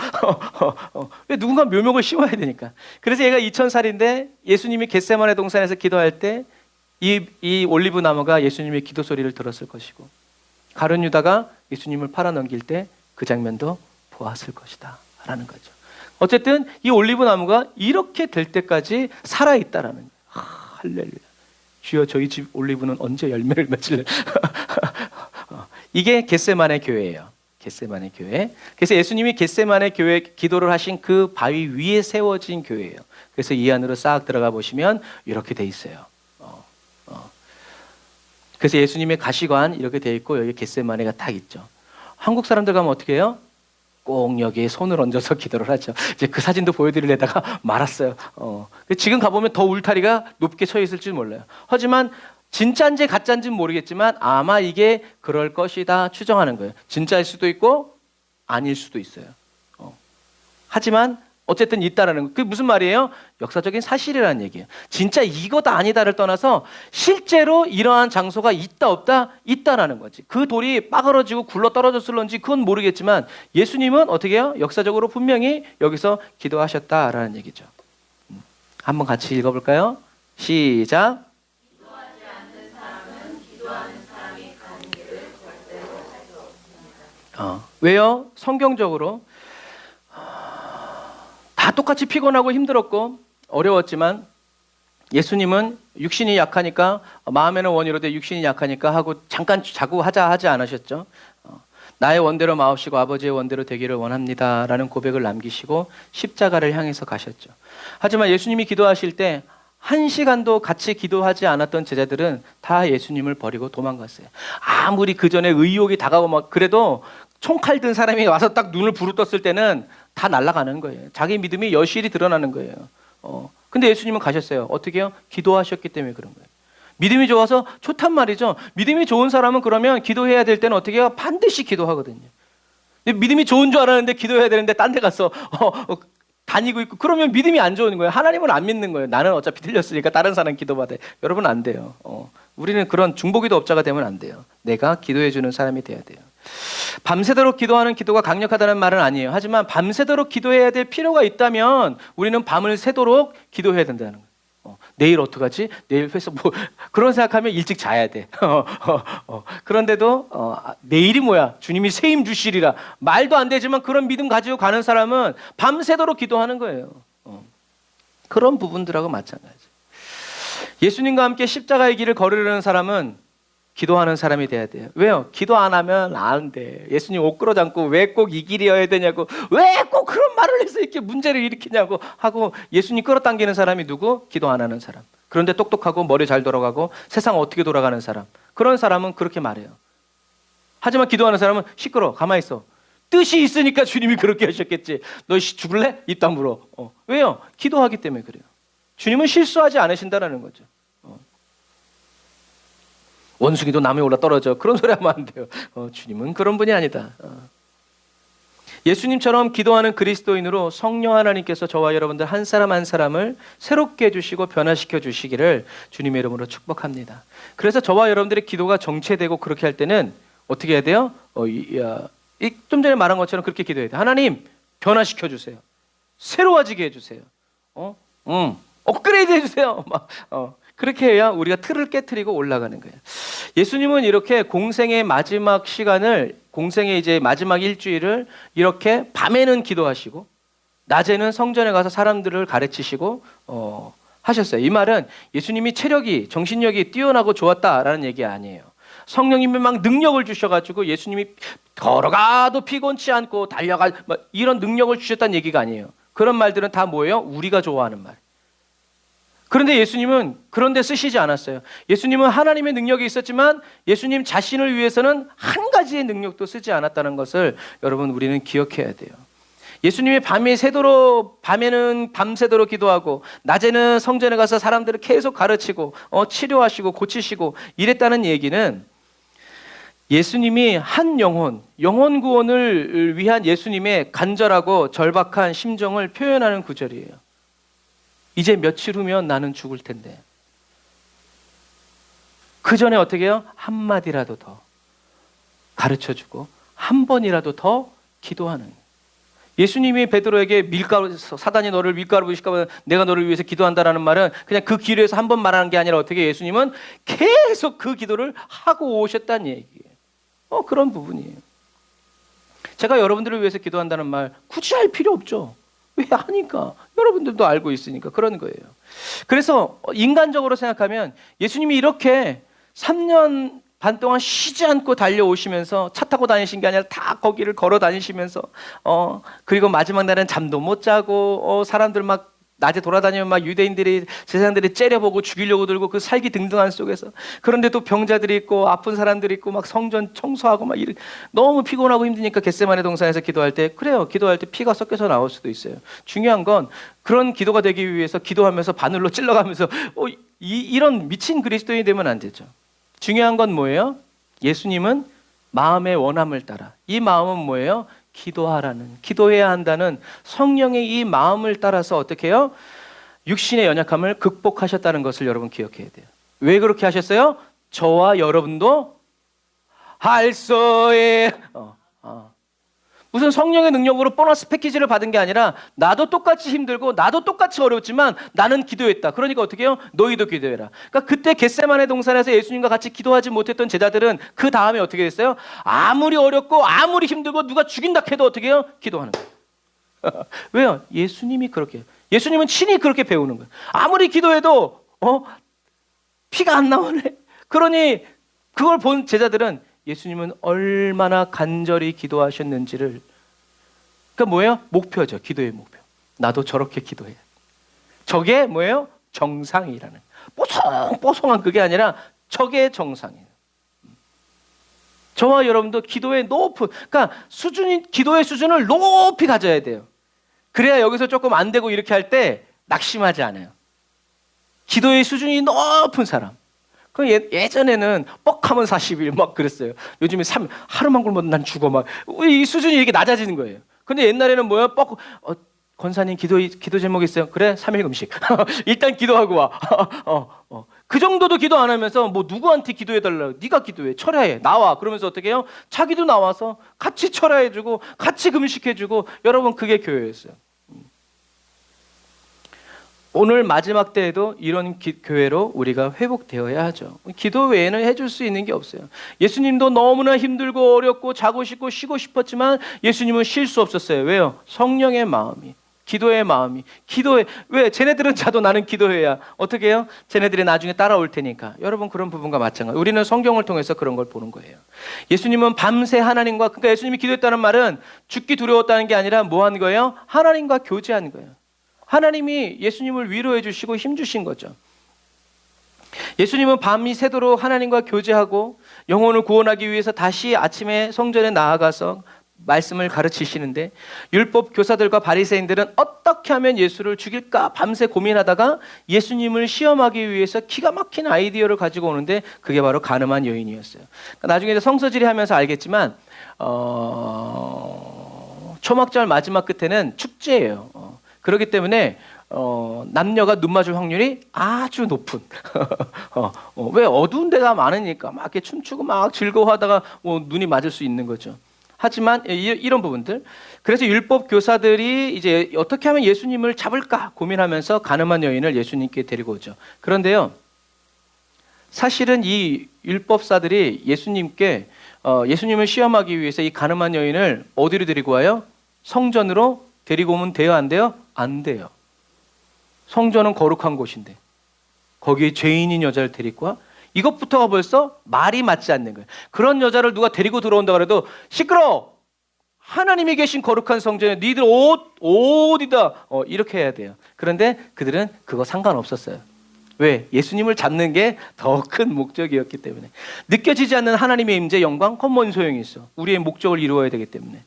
A: 왜 누군가 묘목을 씌워야 되니까. 그래서 얘가 2000살인데 예수님이 겟세마네 동산에서 기도할 때 이 올리브 나무가 예수님의 기도 소리를 들었을 것이고 가룟 유다가 예수님을 팔아넘길 때 그 장면도 보았을 것이다 라는 거죠. 어쨌든 이 올리브 나무가 이렇게 될 때까지 살아있다라는 거예요. 할렐루야. 주여, 저희 집 올리브는 언제 열매를 맺을래? 이게 겟세마네 교회예요. 겟세마네 교회. 그래서 예수님이 겟세마네 교회 기도를 하신 그 바위 위에 세워진 교회예요. 그래서 이 안으로 싹 들어가 보시면 이렇게 돼 있어요. 그래서 예수님의 가시관 이렇게 돼 있고 여기 겟세마네가 딱 있죠. 한국 사람들 가면 어떻게 해요? 꼭 여기에 손을 얹어서 기도를 하죠. 이제 그 사진도 보여드리려다가 말았어요. 지금 가보면 더 울타리가 높게 쳐 있을지 몰라요. 하지만 진짜인지 가짜인지는 모르겠지만 아마 이게 그럴 것이다 추정하는 거예요. 진짜일 수도 있고 아닐 수도 있어요. 하지만 어쨌든 있다라는 거. 그게 무슨 말이에요? 역사적인 사실이라는 얘기예요. 진짜 이거다 아니다를 떠나서 실제로 이러한 장소가 있다 없다? 있다라는 거지. 그 돌이 빠그러지고 굴러 떨어졌을런지 그건 모르겠지만 예수님은 어떻게 해요? 역사적으로 분명히 여기서 기도하셨다라는 얘기죠. 한번 같이 읽어볼까요? 시작.
B: 기도하지 않는 사람은 기도하는 사람이 가는 길을 절대로 할 수 없습니다.
A: 왜요? 성경적으로 다 똑같이 피곤하고 힘들었고 어려웠지만 예수님은 육신이 약하니까 마음에는 원이로되 육신이 약하니까 하고 잠깐 자고 하자 하지 않으셨죠. 나의 원대로 마옵시고 아버지의 원대로 되기를 원합니다 라는 고백을 남기시고 십자가를 향해서 가셨죠. 하지만 예수님이 기도하실 때 1시간도 같이 기도하지 않았던 제자들은 다 예수님을 버리고 도망갔어요. 아무리 그 전에 의욕이 다가오면 그래도 총칼 든 사람이 와서 딱 눈을 부르떴을 때는 다 날아가는 거예요. 자기 믿음이 여실히 드러나는 거예요. 근데 예수님은 가셨어요. 어떻게 해요? 기도하셨기 때문에 그런 거예요. 믿음이 좋아서 좋단 말이죠. 믿음이 좋은 사람은 그러면 기도해야 될 때는 어떻게 해요? 반드시 기도하거든요. 믿음이 좋은 줄 알았는데 기도해야 되는데 딴 데 가서 다니고 있고 그러면 믿음이 안 좋은 거예요. 하나님을 안 믿는 거예요. 나는 어차피 틀렸으니까 다른 사람 기도받아. 여러분 안 돼요. 우리는 그런 중보기도 업자가 되면 안 돼요. 내가 기도해 주는 사람이 돼야 돼요. 밤새도록 기도하는 기도가 강력하다는 말은 아니에요. 하지만 밤새도록 기도해야 될 필요가 있다면 우리는 밤을 새도록 기도해야 된다는 거예요. 내일 어떡하지? 내일 회사 그런 생각하면 일찍 자야 돼. 그런데도 내일이 뭐야? 주님이 새 힘 주시리라. 말도 안 되지만 그런 믿음 가지고 가는 사람은 밤새도록 기도하는 거예요. 그런 부분들하고 마찬가지. 예수님과 함께 십자가의 길을 걸으려는 사람은 기도하는 사람이 돼야 돼요. 왜요? 기도 안 하면 안 돼. 예수님 옷 끌어잡고 왜 꼭 이 길이어야 되냐고, 왜 꼭 그런 말을 해서 이렇게 문제를 일으키냐고 하고 예수님 끌어당기는 사람이 누구? 기도 안 하는 사람. 그런데 똑똑하고 머리 잘 돌아가고 세상 어떻게 돌아가는 사람. 그런 사람은 그렇게 말해요. 하지만 기도하는 사람은 시끄러, 가만히 있어. 뜻이 있으니까 주님이 그렇게 하셨겠지. 너 죽을래? 입 다물어. 왜요? 기도하기 때문에 그래요. 주님은 실수하지 않으신다라는 거죠. 원숭이도 나무에 올라 떨어져. 그런 소리 하면 안 돼요. 주님은 그런 분이 아니다. 예수님처럼 기도하는 그리스도인으로 성령 하나님께서 저와 여러분들 한 사람 한 사람을 새롭게 해주시고 변화시켜 주시기를 주님의 이름으로 축복합니다. 그래서 저와 여러분들의 기도가 정체되고 그렇게 할 때는 어떻게 해야 돼요? 좀 전에 말한 것처럼 그렇게 기도해야 돼요. 하나님 변화시켜 주세요. 새로워지게 해주세요. 업그레이드 해주세요. 그렇게 해야 우리가 틀을 깨트리고 올라가는 거예요. 예수님은 이렇게 공생의 마지막 시간을, 공생의 이제 마지막 일주일을 이렇게 밤에는 기도하시고 낮에는 성전에 가서 사람들을 가르치시고 하셨어요. 이 말은 예수님이 체력이, 정신력이 뛰어나고 좋았다라는 얘기 아니에요. 성령님이 막 능력을 주셔가지고 예수님이 걸어가도 피곤치 않고 달려가 이런 능력을 주셨다는 얘기가 아니에요. 그런 말들은 다 뭐예요? 우리가 좋아하는 말. 그런데 예수님은 그런 데 쓰시지 않았어요. 예수님은 하나님의 능력이 있었지만 예수님 자신을 위해서는 한 가지의 능력도 쓰지 않았다는 것을 여러분 우리는 기억해야 돼요. 예수님이 밤에는 밤새도록 기도하고 낮에는 성전에 가서 사람들을 계속 가르치고 치료하시고 고치시고 이랬다는 얘기는 예수님이 한 영혼 구원을 위한 예수님의 간절하고 절박한 심정을 표현하는 구절이에요. 이제 며칠 후면 나는 죽을 텐데 그 전에 어떻게 해요? 한마디라도 더 가르쳐주고 한 번이라도 더 기도하는. 예수님이 베드로에게 사단이 너를 밀가루 부실까 봐 내가 너를 위해서 기도한다라는 말은 그냥 그 기도에서 한 번 말하는 게 아니라 어떻게 예수님은 계속 그 기도를 하고 오셨다는 얘기예요. 그런 부분이에요. 제가 여러분들을 위해서 기도한다는 말 굳이 할 필요 없죠. 왜 하니까? 여러분들도 알고 있으니까 그런 거예요. 그래서 인간적으로 생각하면 예수님이 이렇게 3년 반 동안 쉬지 않고 달려오시면서 차 타고 다니신 게 아니라 다 거기를 걸어 다니시면서 그리고 마지막 날은 잠도 못 자고 사람들 막 낮에 돌아다니면 막 유대인들이 제사장들이 째려보고 죽이려고 들고 그 살기 등등한 속에서 그런데 또 병자들이 있고 아픈 사람들이 있고 막 성전 청소하고 막 너무 피곤하고 힘드니까 겟세마네 동산에서 기도할 때 그래요. 기도할 때 피가 섞여서 나올 수도 있어요. 중요한 건 그런 기도가 되기 위해서 기도하면서 바늘로 찔러가면서 이런 미친 그리스도인이 되면 안 되죠. 중요한 건 뭐예요? 예수님은 마음의 원함을 따라 이 마음은 뭐예요? 기도해야 한다는 성령의 이 마음을 따라서 어떻게 해요? 육신의 연약함을 극복하셨다는 것을 여러분 기억해야 돼요. 왜 그렇게 하셨어요? 저와 여러분도 할 수에 무슨 성령의 능력으로 보너스 패키지를 받은 게 아니라 나도 똑같이 힘들고 나도 똑같이 어렵지만 나는 기도했다. 그러니까 어떻게 해요? 너희도 기도해라. 그러니까 그때 겟세마네 동산에서 예수님과 같이 기도하지 못했던 제자들은 그 다음에 어떻게 됐어요? 아무리 어렵고 아무리 힘들고 누가 죽인다 해도 어떻게 해요? 기도하는 거예요. 왜요? 예수님이 그렇게 해요. 예수님은 친히 그렇게 배우는 거예요. 아무리 기도해도 피가 안 나오네. 그러니 그걸 본 제자들은 예수님은 얼마나 간절히 기도하셨는지를 그러니까 뭐예요? 목표죠. 기도의 목표. 나도 저렇게 기도해. 저게 뭐예요? 정상이라는 뽀송뽀송한 그게 아니라 저게 정상이에요. 저와 여러분도 기도의 그러니까 기도의 수준을 높이 가져야 돼요. 그래야 여기서 조금 안 되고 이렇게 할 때 낙심하지 않아요. 기도의 수준이 높은 사람. 그 예전에는 뻑하면 40일 막 그랬어요. 요즘에 하루만 굶어도 난 죽어 막 이 수준이 이렇게 낮아지는 거예요. 근데 옛날에는 뭐야? 권사님 기도 제목 있어요? 그래 3일 금식. 일단 기도하고 와. 그 정도도 기도 안 하면서 뭐 누구한테 기도해달라. 네가 기도해. 철야해. 나와. 그러면서 어떻게 해요? 자기도 나와서 같이 철야해주고 같이 금식해주고. 여러분 그게 교회였어요. 오늘 마지막 때에도 이런 교회로 우리가 회복되어야 하죠. 기도 외에는 해줄 수 있는 게 없어요. 예수님도 너무나 힘들고 어렵고 자고 싶고 쉬고 싶었지만 예수님은 쉴 수 없었어요. 왜요? 성령의 마음이, 기도의 마음이, 왜? 쟤네들은 자도 나는 기도해야. 어떻게 해요? 쟤네들이 나중에 따라올 테니까. 여러분 그런 부분과 마찬가지. 우리는 성경을 통해서 그런 걸 보는 거예요. 예수님은 밤새 하나님과, 그러니까 예수님이 기도했다는 말은 죽기 두려웠다는 게 아니라 뭐 한 거예요? 하나님과 교제한 거예요. 하나님이 예수님을 위로해 주시고 힘 주신 거죠. 예수님은 밤이 새도록 하나님과 교제하고 영혼을 구원하기 위해서 다시 아침에 성전에 나아가서 말씀을 가르치시는데, 율법 교사들과 바리새인들은 어떻게 하면 예수를 죽일까 밤새 고민하다가 예수님을 시험하기 위해서 기가 막힌 아이디어를 가지고 오는데, 그게 바로 가늠한 여인이었어요. 그러니까 나중에 이제 성서지리 하면서 알겠지만 초막절 마지막 끝에는 축제예요. 그렇기 때문에 남녀가 눈 맞을 확률이 아주 높은. 왜? 어두운 데가 많으니까 막 이렇게 춤추고 막 즐거워하다가 눈이 맞을 수 있는 거죠. 하지만 이런 부분들, 그래서 율법 교사들이 이제 어떻게 하면 예수님을 잡을까 고민하면서 가늠한 여인을 예수님께 데리고 오죠. 그런데요, 사실은 이 율법사들이 예수님을 시험하기 위해서 이 가늠한 여인을 어디로 데리고 와요? 성전으로 데리고 오면 돼요, 안 돼요? 안 돼요. 성전은 거룩한 곳인데 거기에 죄인인 여자를 데리고 와? 이것부터가 벌써 말이 맞지 않는 거예요. 그런 여자를 누가 데리고 들어온다 그래도 시끄러워! 하나님이 계신 거룩한 성전에 니들 어디다 이렇게 해야 돼요. 그런데 그들은 그거 상관없었어요. 왜? 예수님을 잡는 게 더 큰 목적이었기 때문에. 느껴지지 않는 하나님의 임재 영광, 그건 뭔 소용이 있어? 우리의 목적을 이루어야 되기 때문에.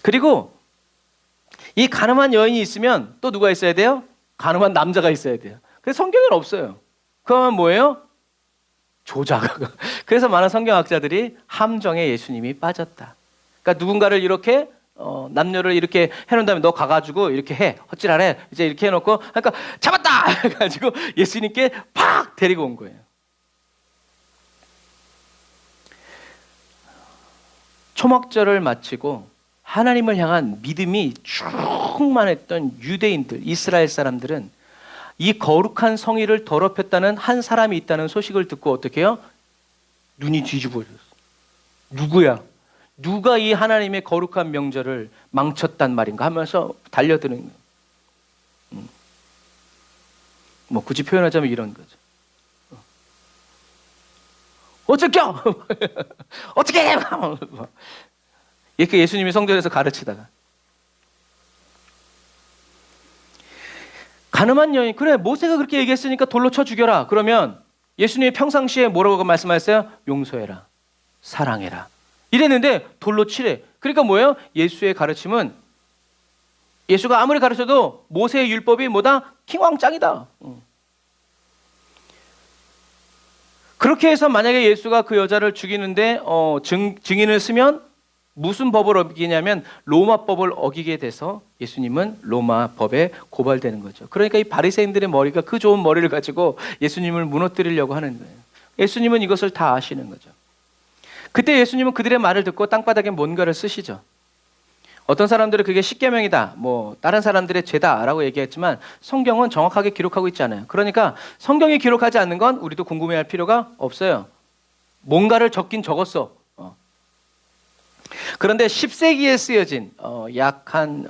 A: 그리고 이 가늠한 여인이 있으면 또 누가 있어야 돼요? 가늠한 남자가 있어야 돼요. 그래서 성경에는 없어요. 그러면 뭐예요? 조작. 그래서 많은 성경학자들이 함정에 예수님이 빠졌다. 그러니까 누군가를 이렇게 남녀를 이렇게 해놓은 다음에 너 가가지고 이렇게 해. 헛질하래. 이제 이렇게 해놓고 그러니까 잡았다! 해가지고 예수님께 팍 데리고 온 거예요. 초막절을 마치고 하나님을 향한 믿음이 충만했던 유대인들, 이스라엘 사람들은 이 거룩한 성의를 더럽혔다는 한 사람이 있다는 소식을 듣고 어떻게 해요? 눈이 뒤집어졌어. 누구야? 누가 이 하나님의 거룩한 명절을 망쳤단 말인가 하면서 달려드는 거예요. 뭐 굳이 표현하자면 이런 거죠. 어쩔겨? 어떻게 해? 이렇게 예수님이 성전에서 가르치다가 가늠한 여인, 그래 모세가 그렇게 얘기했으니까 돌로 쳐 죽여라. 그러면 예수님이 평상시에 뭐라고 말씀하셨어요? 용서해라, 사랑해라 이랬는데 돌로 치래. 그러니까 뭐예요? 예수의 가르침은, 예수가 아무리 가르쳐도 모세의 율법이 뭐다? 킹왕짱이다. 그렇게 해서 만약에 예수가 그 여자를 죽이는데 증인을 쓰면 무슨 법을 어기냐면 로마법을 어기게 돼서 예수님은 로마법에 고발되는 거죠. 그러니까 이 바리새인들의 머리가 그 좋은 머리를 가지고 예수님을 무너뜨리려고 하는 거예요. 예수님은 이것을 다 아시는 거죠. 그때 예수님은 그들의 말을 듣고 땅바닥에 뭔가를 쓰시죠. 어떤 사람들은 그게 십계명이다, 뭐 다른 사람들의 죄다라고 얘기했지만 성경은 정확하게 기록하고 있지 않아요. 그러니까 성경이 기록하지 않는 건 우리도 궁금해할 필요가 없어요. 뭔가를 적긴 적었어. 그런데 10세기에 쓰여진 약 한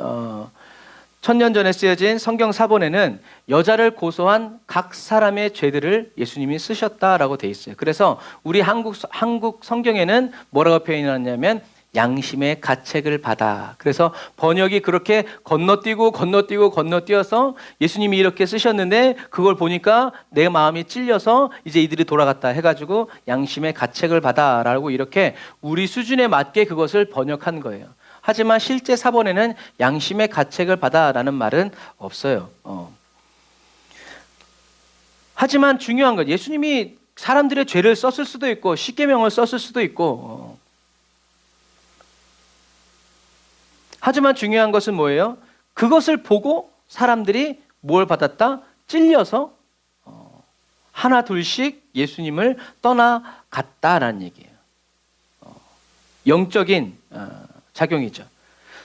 A: 1000년 전에 쓰여진 성경 사본에는 여자를 고소한 각 사람의 죄들을 예수님이 쓰셨다라고 돼 있어요. 그래서 우리 한국 성경에는 뭐라고 표현하냐면 양심의 가책을 받아. 그래서 번역이 그렇게 건너뛰어서 예수님이 이렇게 쓰셨는데 그걸 보니까 내 마음이 찔려서 이제 이들이 돌아갔다 해가지고 양심의 가책을 받아라고 이렇게 우리 수준에 맞게 그것을 번역한 거예요. 하지만 실제 사본에는 양심의 가책을 받아라는 말은 없어요. 하지만 중요한 건 예수님이 사람들의 죄를 썼을 수도 있고 십계명을 썼을 수도 있고 하지만 중요한 것은 뭐예요? 그것을 보고 사람들이 뭘 받았다? 찔려서 하나 둘씩 예수님을 떠나갔다라는 얘기예요. 영적인 작용이죠.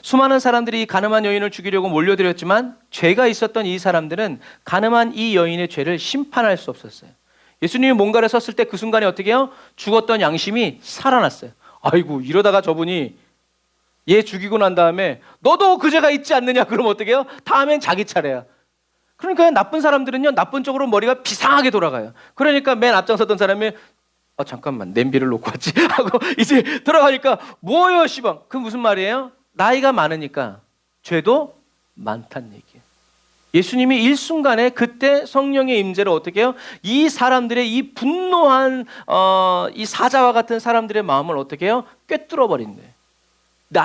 A: 수많은 사람들이 이 가늠한 여인을 죽이려고 몰려들었지만 죄가 있었던 이 사람들은 가늠한 이 여인의 죄를 심판할 수 없었어요. 예수님이 뭔가를 썼을 때 그 순간에 어떻게 해요? 죽었던 양심이 살아났어요. 아이고 이러다가 저분이 얘 죽이고 난 다음에 너도 그 죄가 있지 않느냐 그러면 어떻게 해요? 다음엔 자기 차례야. 그러니까 나쁜 사람들은요 나쁜 쪽으로 머리가 비상하게 돌아가요. 그러니까 맨 앞장섰던 사람이 잠깐만 냄비를 놓고 왔지 하고 이제 들어가니까 뭐예요 시방. 그 무슨 말이에요? 나이가 많으니까 죄도 많다는 얘기예요. 예수님이 일순간에 그때 성령의 임재로 어떻게 해요? 이 사람들의 이 분노한 이 사자와 같은 사람들의 마음을 어떻게 해요? 꿰뚫어 버린 거예요.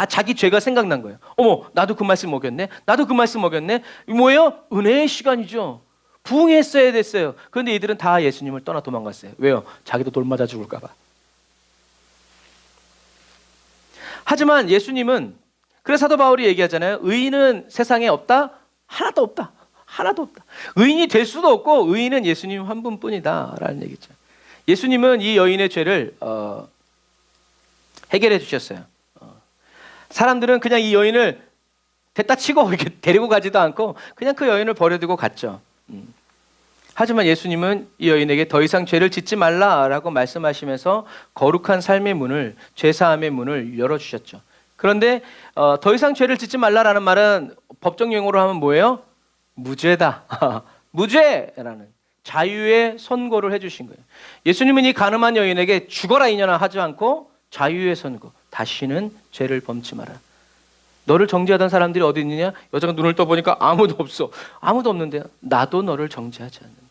A: 자기 죄가 생각난 거예요. 어머 나도 그 말씀 먹였네. 나도 그 말씀 먹였네. 뭐예요? 은혜의 시간이죠. 부응했어야 됐어요. 그런데 이들은 다 예수님을 떠나 도망갔어요. 왜요? 자기도 돌 맞아 죽을까 봐. 하지만 예수님은 그래서 사도 바울이 얘기하잖아요. 의인은 세상에 없다? 하나도 없다. 하나도 없다. 의인이 될 수도 없고 의인은 예수님 한 분뿐이다 라는 얘기죠. 예수님은 이 여인의 죄를 해결해 주셨어요. 사람들은 그냥 이 여인을 됐다 치고 이렇게 데리고 가지도 않고 그냥 그 여인을 버려두고 갔죠. 하지만 예수님은 이 여인에게 더 이상 죄를 짓지 말라라고 말씀하시면서 거룩한 삶의 문을, 죄사함의 문을 열어주셨죠. 그런데 더 이상 죄를 짓지 말라라는 말은 법정 용어로 하면 뭐예요? 무죄다. 무죄라는 자유의 선고를 해주신 거예요. 예수님은 이 가늠한 여인에게 죽어라 이년아 하지 않고 자유의 선고, 다시는 죄를 범치 마라. 너를 정죄하던 사람들이 어디 있느냐? 여자가 눈을 떠보니까 아무도 없어. 아무도 없는데 나도 너를 정죄하지 않는다.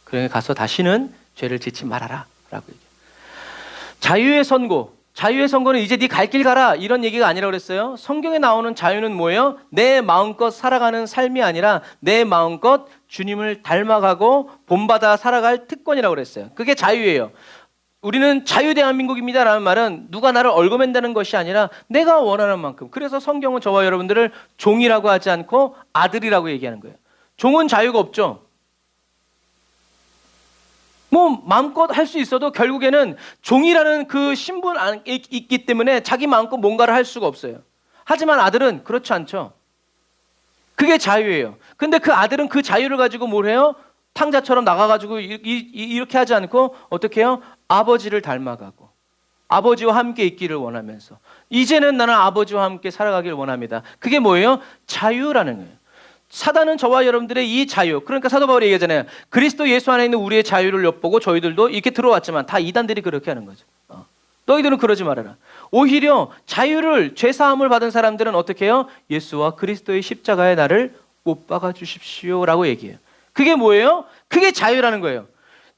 A: 그러니까 가서 다시는 죄를 짓지 말아라 라고 얘기해요. 자유의 선고, 자유의 선고는 이제 네 갈 길 가라 이런 얘기가 아니라고 그랬어요. 성경에 나오는 자유는 뭐예요? 내 마음껏 살아가는 삶이 아니라 내 마음껏 주님을 닮아가고 본받아 살아갈 특권이라고 그랬어요. 그게 자유예요. 우리는 자유 대한민국입니다 라는 말은 누가 나를 얽어맨다는 것이 아니라 내가 원하는 만큼. 그래서 성경은 저와 여러분들을 종이라고 하지 않고 아들이라고 얘기하는 거예요. 종은 자유가 없죠. 뭐 마음껏 할 수 있어도 결국에는 종이라는 그 신분 안에 있기 때문에 자기 마음껏 뭔가를 할 수가 없어요. 하지만 아들은 그렇지 않죠. 그게 자유예요. 근데 그 아들은 그 자유를 가지고 뭘 해요? 탕자처럼 나가가지고 이렇게 하지 않고 어떻게 해요? 아버지를 닮아가고 아버지와 함께 있기를 원하면서 이제는 나는 아버지와 함께 살아가길 원합니다. 그게 뭐예요? 자유라는 거예요. 사단은 저와 여러분들의 이 자유, 그러니까 사도 바울이 얘기하잖아요. 그리스도 예수 안에 있는 우리의 자유를 엿보고 저희들도 이렇게 들어왔지만 다 이단들이 그렇게 하는 거죠. 너희들은 그러지 말아라. 오히려 자유를, 죄사함을 받은 사람들은 어떻게 해요? 예수와 그리스도의 십자가에 나를 못 박아 주십시오 라고 얘기해요. 그게 뭐예요? 그게 자유라는 거예요.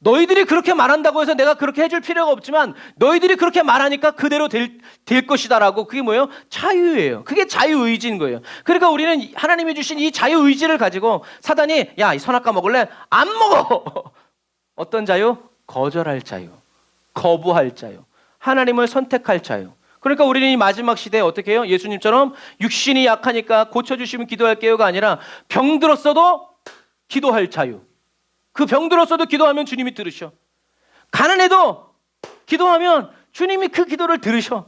A: 너희들이 그렇게 말한다고 해서 내가 그렇게 해줄 필요가 없지만 너희들이 그렇게 말하니까 그대로 될 것이다라고. 그게 뭐예요? 자유예요. 그게 자유의지인 거예요. 그러니까 우리는 하나님이 주신 이 자유의지를 가지고 사단이 야, 이 선악과 먹을래? 안 먹어. 어떤 자유? 거절할 자유, 거부할 자유, 하나님을 선택할 자유. 그러니까 우리는 이 마지막 시대에 어떻게 해요? 예수님처럼 육신이 약하니까 고쳐주시면 기도할게요가 아니라 병들었어도 기도할 자유. 그 병들었어도 기도하면 주님이 들으셔. 가난해도 기도하면 주님이 그 기도를 들으셔.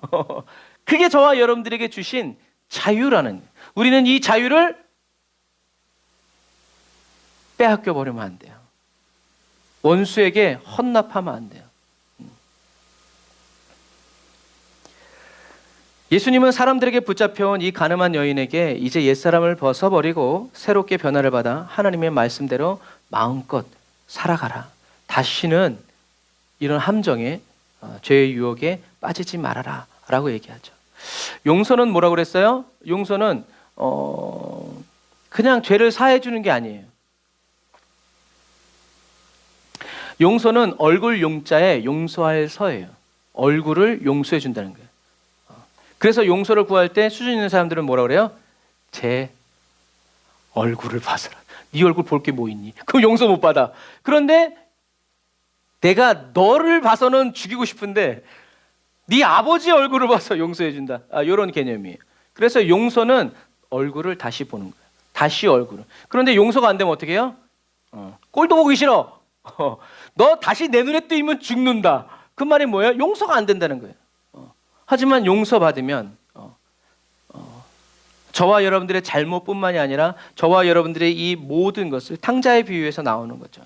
A: 그게 저와 여러분들에게 주신 자유라는 거예요. 우리는 이 자유를 빼앗겨 버리면 안 돼요. 원수에게 헌납하면 안 돼요. 예수님은 사람들에게 붙잡혀온 이 가늠한 여인에게 이제 옛사람을 벗어버리고 새롭게 변화를 받아 하나님의 말씀대로 마음껏 살아가라. 다시는 이런 함정에 죄의 유혹에 빠지지 말아라 라고 얘기하죠. 용서는 뭐라고 그랬어요? 용서는 그냥 죄를 사해 주는 게 아니에요. 용서는 얼굴 용자에 용서할 서예요. 얼굴을 용서해 준다는 거예요. 그래서 용서를 구할 때 수준 있는 사람들은 뭐라고 그래요? 제 얼굴을 봐서라. 네 얼굴 볼 게 뭐 있니? 그럼 용서 못 받아. 그런데 내가 너를 봐서는 죽이고 싶은데 네 아버지 얼굴을 봐서 용서해 준다. 이런 개념이에요. 그래서 용서는 얼굴을 다시 보는 거예요. 다시 얼굴을. 그런데 용서가 안 되면 어떻게 해요? 꼴도 보기 싫어. 너 다시 내 눈에 뜨이면 죽는다. 그 말이 뭐예요? 용서가 안 된다는 거예요. 하지만 용서받으면 저와 여러분들의 잘못뿐만이 아니라 저와 여러분들의 이 모든 것을 탕자의 비유에서 나오는 거죠.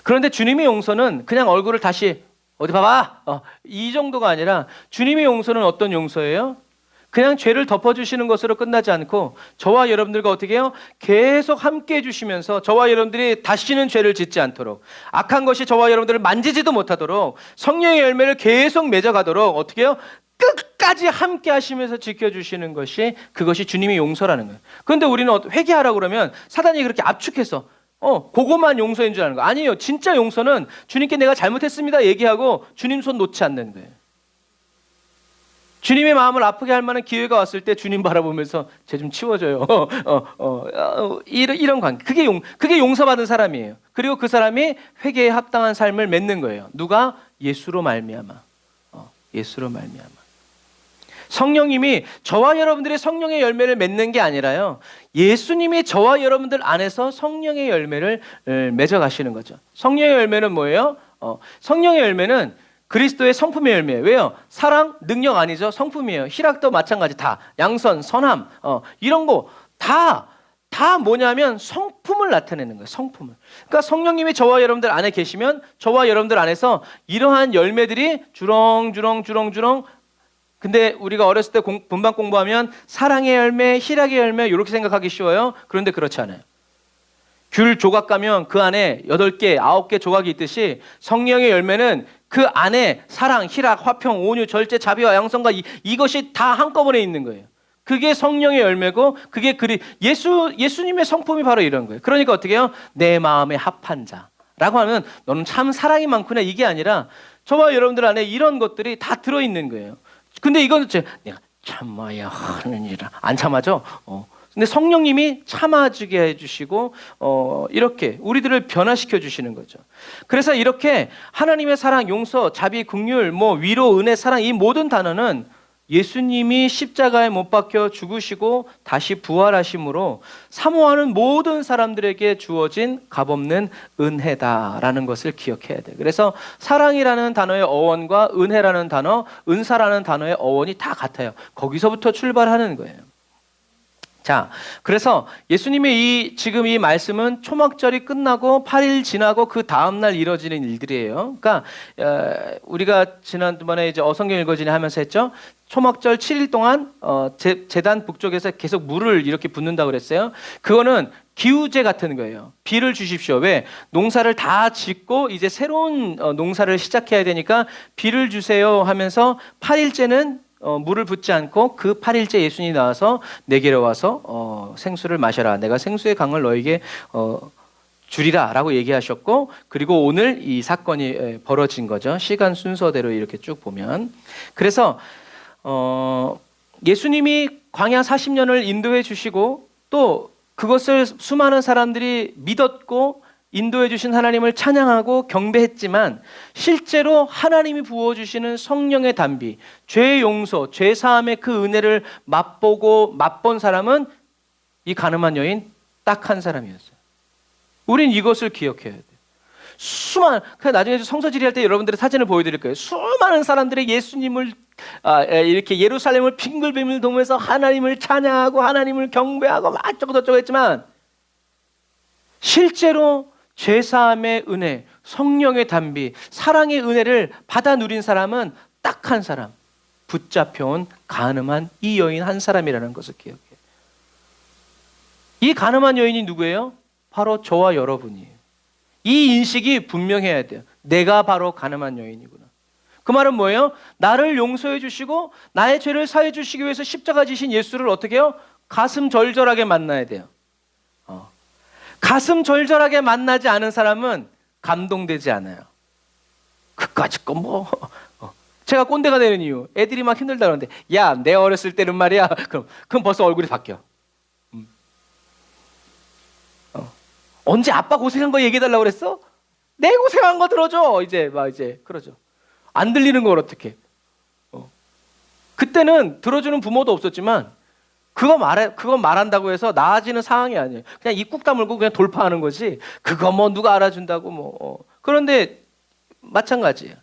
A: 그런데 주님의 용서는 그냥 얼굴을 다시 어디 봐봐 이 정도가 아니라 주님의 용서는 어떤 용서예요? 그냥 죄를 덮어주시는 것으로 끝나지 않고 저와 여러분들과 어떻게 해요? 계속 함께 해주시면서 저와 여러분들이 다시는 죄를 짓지 않도록 악한 것이 저와 여러분들을 만지지도 못하도록 성령의 열매를 계속 맺어가도록 어떻게 해요? 끝까지 함께 하시면서 지켜주시는 것이 그것이 주님의 용서라는 거예요. 그런데 우리는 회개하라고 그러면 사단이 그렇게 압축해서 그거만 용서인 줄 아는 거 아니에요. 진짜 용서는 주님께 내가 잘못했습니다 얘기하고 주님 손 놓지 않는 거예요. 주님의 마음을 아프게 할 만한 기회가 왔을 때 주님 바라보면서 쟤 좀 치워줘요. 이런 관계. 그게 용서받은 사람이에요. 그리고 그 사람이 회개에 합당한 삶을 맺는 거예요. 누가? 예수로 말미암아. 예수로 말미암아. 성령님이 저와 여러분들의 성령의 열매를 맺는 게 아니라요. 예수님이 저와 여러분들 안에서 성령의 열매를 맺어 가시는 거죠. 성령의 열매는 뭐예요? 성령의 열매는 그리스도의 성품의 열매예요. 왜요? 사랑, 능력 아니죠. 성품이에요. 희락도 마찬가지 다. 양선, 선함 이런 거 다 뭐냐면 성품을 나타내는 거예요. 성품을. 그러니까 성령님이 저와 여러분들 안에 계시면 저와 여러분들 안에서 이러한 열매들이 주렁주렁 근데 우리가 어렸을 때 분반 공부하면 사랑의 열매, 희락의 열매 이렇게 생각하기 쉬워요. 그런데 그렇지 않아요. 귤 조각 가면 그 안에 8개, 9개 조각이 있듯이 성령의 열매는 그 안에 사랑, 희락, 화평, 온유, 절제, 자비와 양선과 이것이 다 한꺼번에 있는 거예요. 그게 성령의 열매고 그게 예수님의 성품이 바로 이런 거예요. 그러니까 어떻게 해요? 내 마음에 합한 자라고 하면 너는 참 사랑이 많구나 이게 아니라 저와 여러분들 안에 이런 것들이 다 들어있는 거예요. 근데 이건 내가 참아야 하느니라 안 참아죠? 근데 성령님이 참아주게 해주시고 이렇게 우리들을 변화시켜 주시는 거죠. 그래서 이렇게 하나님의 사랑, 용서, 자비, 긍휼, 위로, 은혜, 사랑 이 모든 단어는 예수님이 십자가에 못 박혀 죽으시고 다시 부활하심으로 사모하는 모든 사람들에게 주어진 값없는 은혜다라는 것을 기억해야 돼요. 그래서 사랑이라는 단어의 어원과 은혜라는 단어, 은사라는 단어의 어원이 다 같아요. 거기서부터 출발하는 거예요. 자, 그래서 예수님의 지금 이 말씀은 초막절이 끝나고 8일 지나고 그 다음날 이뤄지는 일들이에요. 그러니까 우리가 지난번에 이제 어성경 읽어지니 하면서 했죠. 초막절 7일 동안 제단 북쪽에서 계속 물을 이렇게 붓는다고 그랬어요. 그거는 기우제 같은 거예요. 비를 주십시오. 왜? 농사를 다 짓고 이제 새로운 농사를 시작해야 되니까 비를 주세요 하면서 8일째는 물을 붓지 않고 그 8일째 예수님이 나와서 내게로 와서 생수를 마셔라. 내가 생수의 강을 너에게 주리라 라고 얘기하셨고 그리고 오늘 이 사건이 벌어진 거죠. 시간 순서대로 이렇게 쭉 보면. 그래서 예수님이 광야 40년을 인도해 주시고 또 그것을 수많은 사람들이 믿었고 인도해 주신 하나님을 찬양하고 경배했지만 실제로 하나님이 부어주시는 성령의 단비, 죄 용서, 죄 사함의 그 은혜를 맛본 사람은 이 가늠한 여인 딱 한 사람이었어요. 우린 이것을 기억해야 돼요. 나중에 성서 지리할 때 여러분들의 사진을 보여드릴 거예요. 수많은 사람들이 예수님을 이렇게 예루살렘을 빙글빙글 도면서 하나님을 찬양하고 하나님을 경배하고 막 어쩌고저쩌고 했지만 실제로 죄사함의 은혜, 성령의 단비, 사랑의 은혜를 받아 누린 사람은 딱 한 사람, 붙잡혀온 가늠한 이 여인 한 사람이라는 것을 기억해요. 이 가늠한 여인이 누구예요? 바로 저와 여러분이에요. 이 인식이 분명해야 돼요. 내가 바로 가늠한 여인이구나. 그 말은 뭐예요? 나를 용서해 주시고 나의 죄를 사해 주시기 위해서 십자가 지신 예수를 어떻게 해요? 가슴 절절하게 만나야 돼요. 가슴 절절하게 만나지 않은 사람은 감동되지 않아요. 그까짓 거 제가 꼰대가 되는 이유 애들이 막 힘들다 그러는데 야, 내 어렸을 때는 말이야. 그럼 벌써 얼굴이 바뀌어. 언제 아빠 고생한 거 얘기해달라고 그랬어? 내 고생한 거 들어줘. 이제 그러죠. 안 들리는 걸 어떻게? 그때는 들어주는 부모도 없었지만 그거 말한다고 해서 나아지는 상황이 아니에요. 그냥 입국 다물고 그냥 돌파하는 거지. 그거 뭐 누가 알아준다고 그런데 마찬가지예요.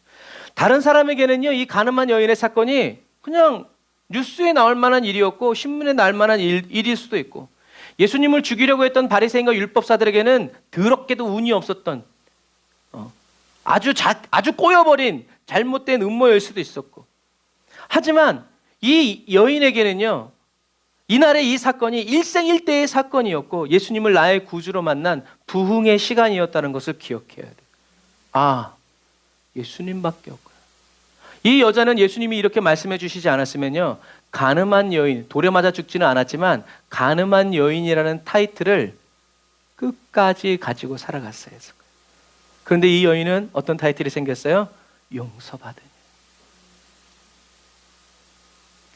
A: 다른 사람에게는요, 이 가늠한 여인의 사건이 그냥 뉴스에 나올 만한 일이었고 신문에 나올 만한 일일 수도 있고, 예수님을 죽이려고 했던 바리새인과 율법사들에게는 더럽게도 운이 없었던 아주 꼬여버린 잘못된 음모일 수도 있었고, 하지만 이 여인에게는요, 이날의 이 사건이 일생일대의 사건이었고 예수님을 나의 구주로 만난 부흥의 시간이었다는 것을 기억해야 돼요. 아, 예수님밖에 없구나. 이 여자는 예수님이 이렇게 말씀해 주시지 않았으면요, 가늠한 여인, 돌에 맞아 죽지는 않았지만 가늠한 여인이라는 타이틀을 끝까지 가지고 살아갔어야 했을 거예요. 그런데 이 여인은 어떤 타이틀이 생겼어요? 용서받은.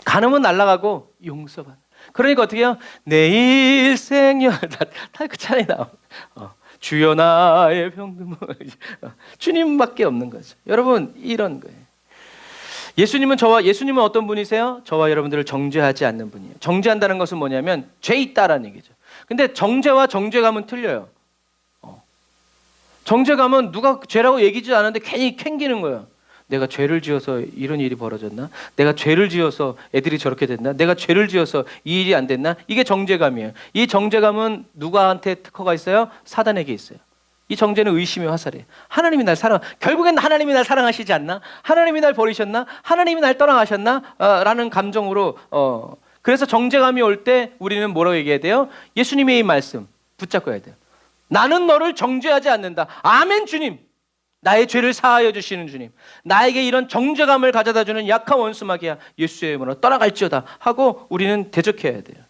A: 가늠은 날아가고 용서받은. 그러니까 어떻게 해요? 내 일생여 다 그 차례 나와. 주여 나의 병든 주님밖에 없는 거죠. 여러분, 이런 거예요. 예수님은 어떤 분이세요? 저와 여러분들을 정죄하지 않는 분이에요. 정죄한다는 것은 뭐냐면 죄 있다라는 얘기죠. 근데 정죄와 정죄감은 틀려요. 정죄감은 누가 죄라고 얘기지 않았는데 괜히 캥기는 거예요. 내가 죄를 지어서 이런 일이 벌어졌나? 내가 죄를 지어서 애들이 저렇게 됐나? 내가 죄를 지어서 이 일이 안 됐나? 이게 정죄감이에요. 이 정죄감은 누구한테 특허가 있어요? 사단에게 있어요. 이 정죄는 의심의 화살이에요. 하나님이 날 결국엔 하나님이 날 사랑하시지 않나? 하나님이 날 버리셨나? 하나님이 날 떠나가셨나? 라는 감정으로 그래서 정죄감이 올 때 우리는 뭐라고 얘기해야 돼요? 예수님의 이 말씀 붙잡고 해야 돼요. 나는 너를 정죄하지 않는다. 아멘 주님. 나의 죄를 사하여 주시는 주님, 나에게 이런 정죄감을 가져다 주는 약한 원수마귀야, 예수의 이름으로 떠나갈지어다 하고 우리는 대적해야 돼요.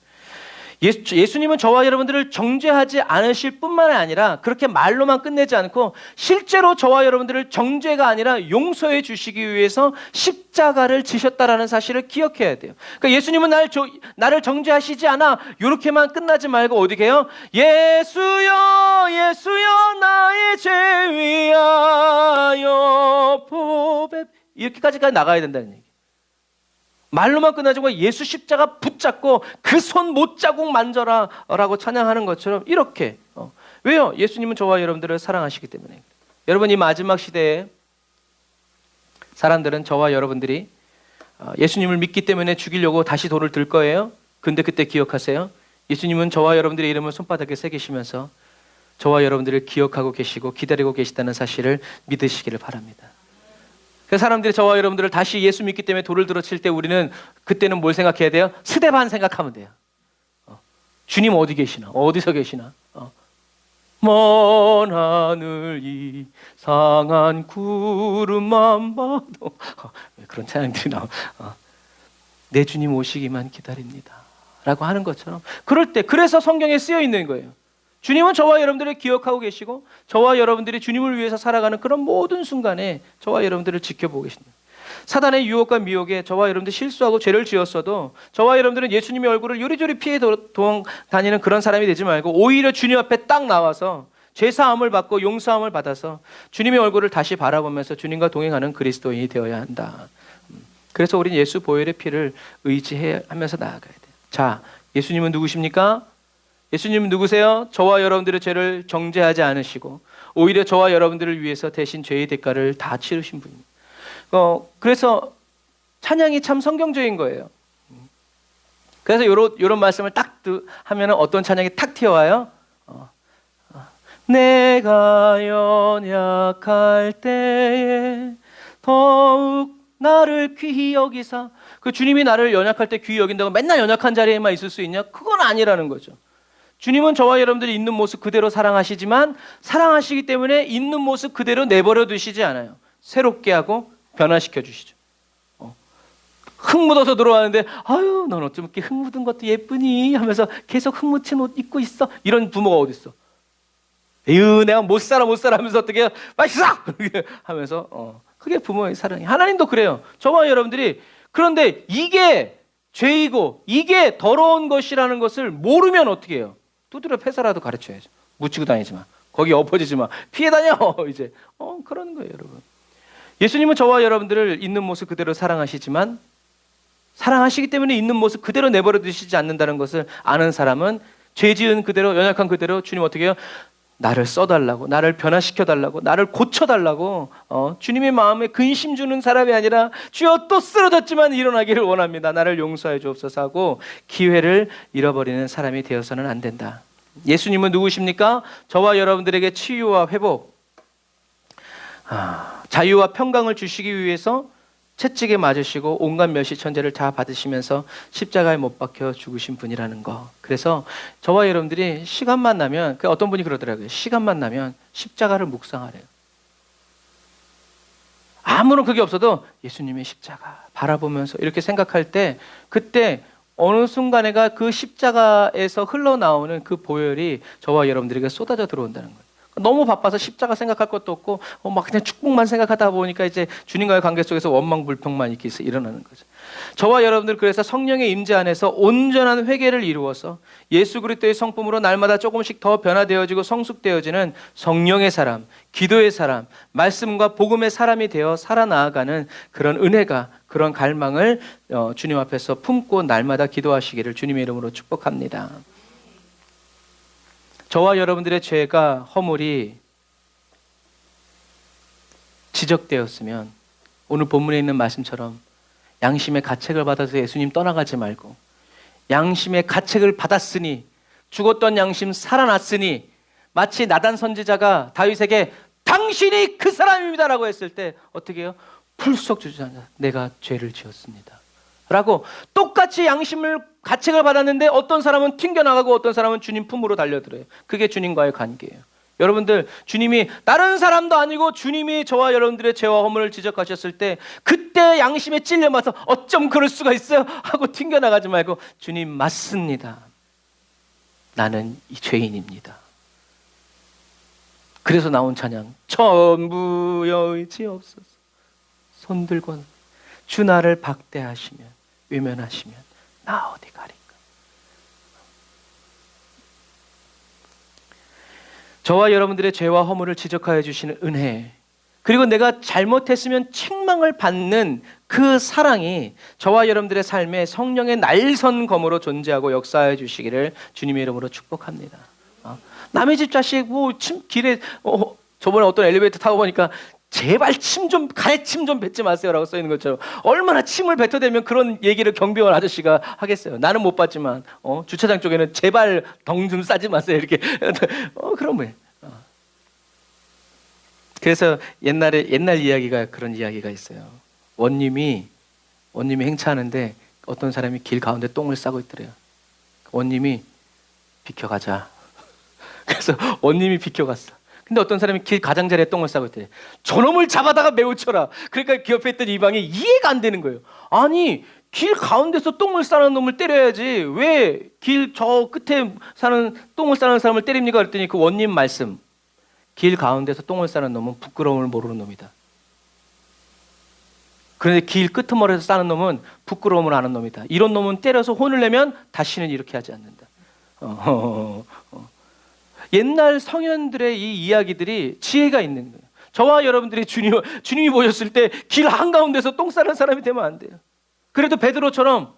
A: 예수님은 저와 여러분들을 정죄하지 않으실 뿐만 아니라 그렇게 말로만 끝내지 않고 실제로 저와 여러분들을 정죄가 아니라 용서해 주시기 위해서 십자가를 지셨다라는 사실을 기억해야 돼요. 그러니까 예수님은 나를 정죄하시지 않아 이렇게만 끝나지 말고 어떻게 해요? 예수여 예수여 나의 죄 위하여 보배, 이렇게까지까지 나가야 된다는 얘기. 말로만 끝나지 않고 예수 십자가 붙잡고 그 손 못자국 만져라 라고 찬양하는 것처럼 이렇게. 왜요? 예수님은 저와 여러분들을 사랑하시기 때문에. 여러분, 이 마지막 시대에 사람들은 저와 여러분들이 예수님을 믿기 때문에 죽이려고 다시 돌을 들 거예요. 근데 그때 기억하세요. 예수님은 저와 여러분들의 이름을 손바닥에 새기시면서 저와 여러분들을 기억하고 계시고 기다리고 계시다는 사실을 믿으시기를 바랍니다. 그 사람들이 저와 여러분들을 다시 예수 믿기 때문에 돌을 들어칠 때 우리는 그때는 뭘 생각해야 돼요? 스데반 생각하면 돼요. 주님 어디 계시나? 어디서 계시나? 먼 하늘 이상한 구름만 봐도 그런 찬양들이 나와. 내 주님 오시기만 기다립니다 라고 하는 것처럼, 그럴 때 그래서 성경에 쓰여 있는 거예요. 주님은 저와 여러분들을 기억하고 계시고 저와 여러분들이 주님을 위해서 살아가는 그런 모든 순간에 저와 여러분들을 지켜보고 계십니다. 사단의 유혹과 미혹에 저와 여러분들 실수하고 죄를 지었어도 저와 여러분들은 예수님의 얼굴을 요리조리 피해 다니는 그런 사람이 되지 말고 오히려 주님 앞에 딱 나와서 죄사함을 받고 용서함을 받아서 주님의 얼굴을 다시 바라보면서 주님과 동행하는 그리스도인이 되어야 한다. 그래서 우리는 예수 보혈의 피를 의지하면서 나아가야 돼요. 자, 예수님은 누구십니까? 예수님은 누구세요? 저와 여러분들의 죄를 정죄하지 않으시고 오히려 저와 여러분들을 위해서 대신 죄의 대가를 다 치르신 분입니다. 그래서 찬양이 참 성경적인 거예요. 그래서 이런 말씀을 딱 하면 어떤 찬양이 탁 튀어와요? 내가 연약할 때에 더욱 나를 귀히 여기사. 그 주님이 나를 연약할 때 귀히 여긴다고 맨날 연약한 자리에만 있을 수 있냐? 그건 아니라는 거죠. 주님은 저와 여러분들이 있는 모습 그대로 사랑하시지만 사랑하시기 때문에 있는 모습 그대로 내버려 두시지 않아요. 새롭게 하고 변화시켜 주시죠. 흙 묻어서 들어왔는데 아유 넌 어쩜 이렇게 흙 묻은 것도 예쁘니 하면서 계속 흙 묻힌 옷 입고 있어. 이런 부모가 어디 있어? 에휴 내가 못 살아 하면서 어떻게 빨리 싹 하면서 그게 부모의 사랑이에요. 하나님도 그래요. 저와 여러분들이. 그런데 이게 죄이고 이게 더러운 것이라는 것을 모르면 어떻게 해요? 두드려 패서라도 가르쳐야죠. 묻히고 다니지 마. 거기 엎어지지 마. 피해 다녀. 이제 그런 거예요, 여러분. 예수님은 저와 여러분들을 있는 모습 그대로 사랑하시지만 사랑하시기 때문에 있는 모습 그대로 내버려 두시지 않는다는 것을 아는 사람은 죄 지은 그대로, 연약한 그대로 주님 어떻게 해요? 나를 써달라고, 나를 변화시켜달라고, 나를 고쳐달라고 주님의 마음에 근심 주는 사람이 아니라 주여 또 쓰러졌지만 일어나기를 원합니다. 나를 용서해 주옵소서 하고 기회를 잃어버리는 사람이 되어서는 안 된다. 예수님은 누구십니까? 저와 여러분들에게 치유와 회복, 자유와 평강을 주시기 위해서 채찍에 맞으시고 온갖 멸시천재를 다 받으시면서 십자가에 못 박혀 죽으신 분이라는 거. 그래서 저와 여러분들이 시간만 나면, 어떤 분이 그러더라고요. 시간만 나면 십자가를 묵상하래요. 아무런 그게 없어도 예수님의 십자가 바라보면서 이렇게 생각할 때, 그때 어느 순간에가 그 십자가에서 흘러나오는 그 보혈이 저와 여러분들에게 쏟아져 들어온다는 거예요. 너무 바빠서 십자가 생각할 것도 없고 막 그냥 축복만 생각하다 보니까 이제 주님과의 관계 속에서 원망불평만 이렇게 일어나는 거죠. 저와 여러분들 그래서 성령의 임재 안에서 온전한 회개를 이루어서 예수 그리스도의 성품으로 날마다 조금씩 더 변화되어지고 성숙되어지는 성령의 사람, 기도의 사람, 말씀과 복음의 사람이 되어 살아나아가는 그런 은혜가, 그런 갈망을 주님 앞에서 품고 날마다 기도하시기를 주님의 이름으로 축복합니다. 저와 여러분들의 죄가, 허물이 지적되었으면 오늘 본문에 있는 말씀처럼 양심의 가책을 받아서 예수님 떠나가지 말고, 양심의 가책을 받았으니, 죽었던 양심 살아났으니, 마치 나단 선지자가 다윗에게 당신이 그 사람입니다라고 했을 때 어떻게 해요? 풀썩 주저앉아 내가 죄를 지었습니다 라고 똑같이 양심을 가책을 받았는데 어떤 사람은 튕겨나가고 어떤 사람은 주님 품으로 달려들어요. 그게 주님과의 관계예요. 여러분들, 주님이 다른 사람도 아니고 주님이 저와 여러분들의 죄와 허물을 지적하셨을 때 그때 양심에 찔려맞아서 어쩜 그럴 수가 있어요 하고 튕겨나가지 말고 주님 맞습니다. 나는 이 죄인입니다. 그래서 나온 찬양, 전부 여의지옵소서. 손 들고 주 나를 박대하시면, 외면하시면 나 어디 가리까. 저와 여러분들의 죄와 허물을 지적하여 주시는 은혜, 그리고 내가 잘못했으면 책망을 받는 그 사랑이 저와 여러분들의 삶에 성령의 날선검으로 존재하고 역사해 주시기를 주님의 이름으로 축복합니다. 남의 집 자식 길에 저번에 어떤 엘리베이터 타고 보니까 제발 가래침 좀 뱉지 마세요라고 써 있는 것처럼 얼마나 침을 뱉어대면 그런 얘기를 경비원 아저씨가 하겠어요. 나는 못 봤지만 주차장 쪽에는 제발 덩 좀 싸지 마세요 이렇게 그런 거예요. 그래서 옛날 이야기가 그런 이야기가 있어요. 원님이 행차하는데 어떤 사람이 길 가운데 똥을 싸고 있더래요. 원님이 비켜가자. 그래서 원님이 비켜갔어. 근데 어떤 사람이 길 가장자리에 똥을 싸고 있대. 저놈을 잡아다가 매우 쳐라. 그러니까 그 옆에 있던 이방이 이해가 안 되는 거예요. 아니, 길 가운데서 똥을 싸는 놈을 때려야지 왜 길 저 끝에 사는 똥을 싸는 사람을 때립니까? 그랬더니 그 원님 말씀, 길 가운데서 똥을 싸는 놈은 부끄러움을 모르는 놈이다. 그런데 길 끄트머리에서 싸는 놈은 부끄러움을 아는 놈이다. 이런 놈은 때려서 혼을 내면 다시는 이렇게 하지 않는다. 옛날 성현들의 이 이야기들이 지혜가 있는 거예요. 저와 여러분들이 주님이 보셨을 때 길 한가운데서 똥 싸는 사람이 되면 안 돼요. 그래도 베드로처럼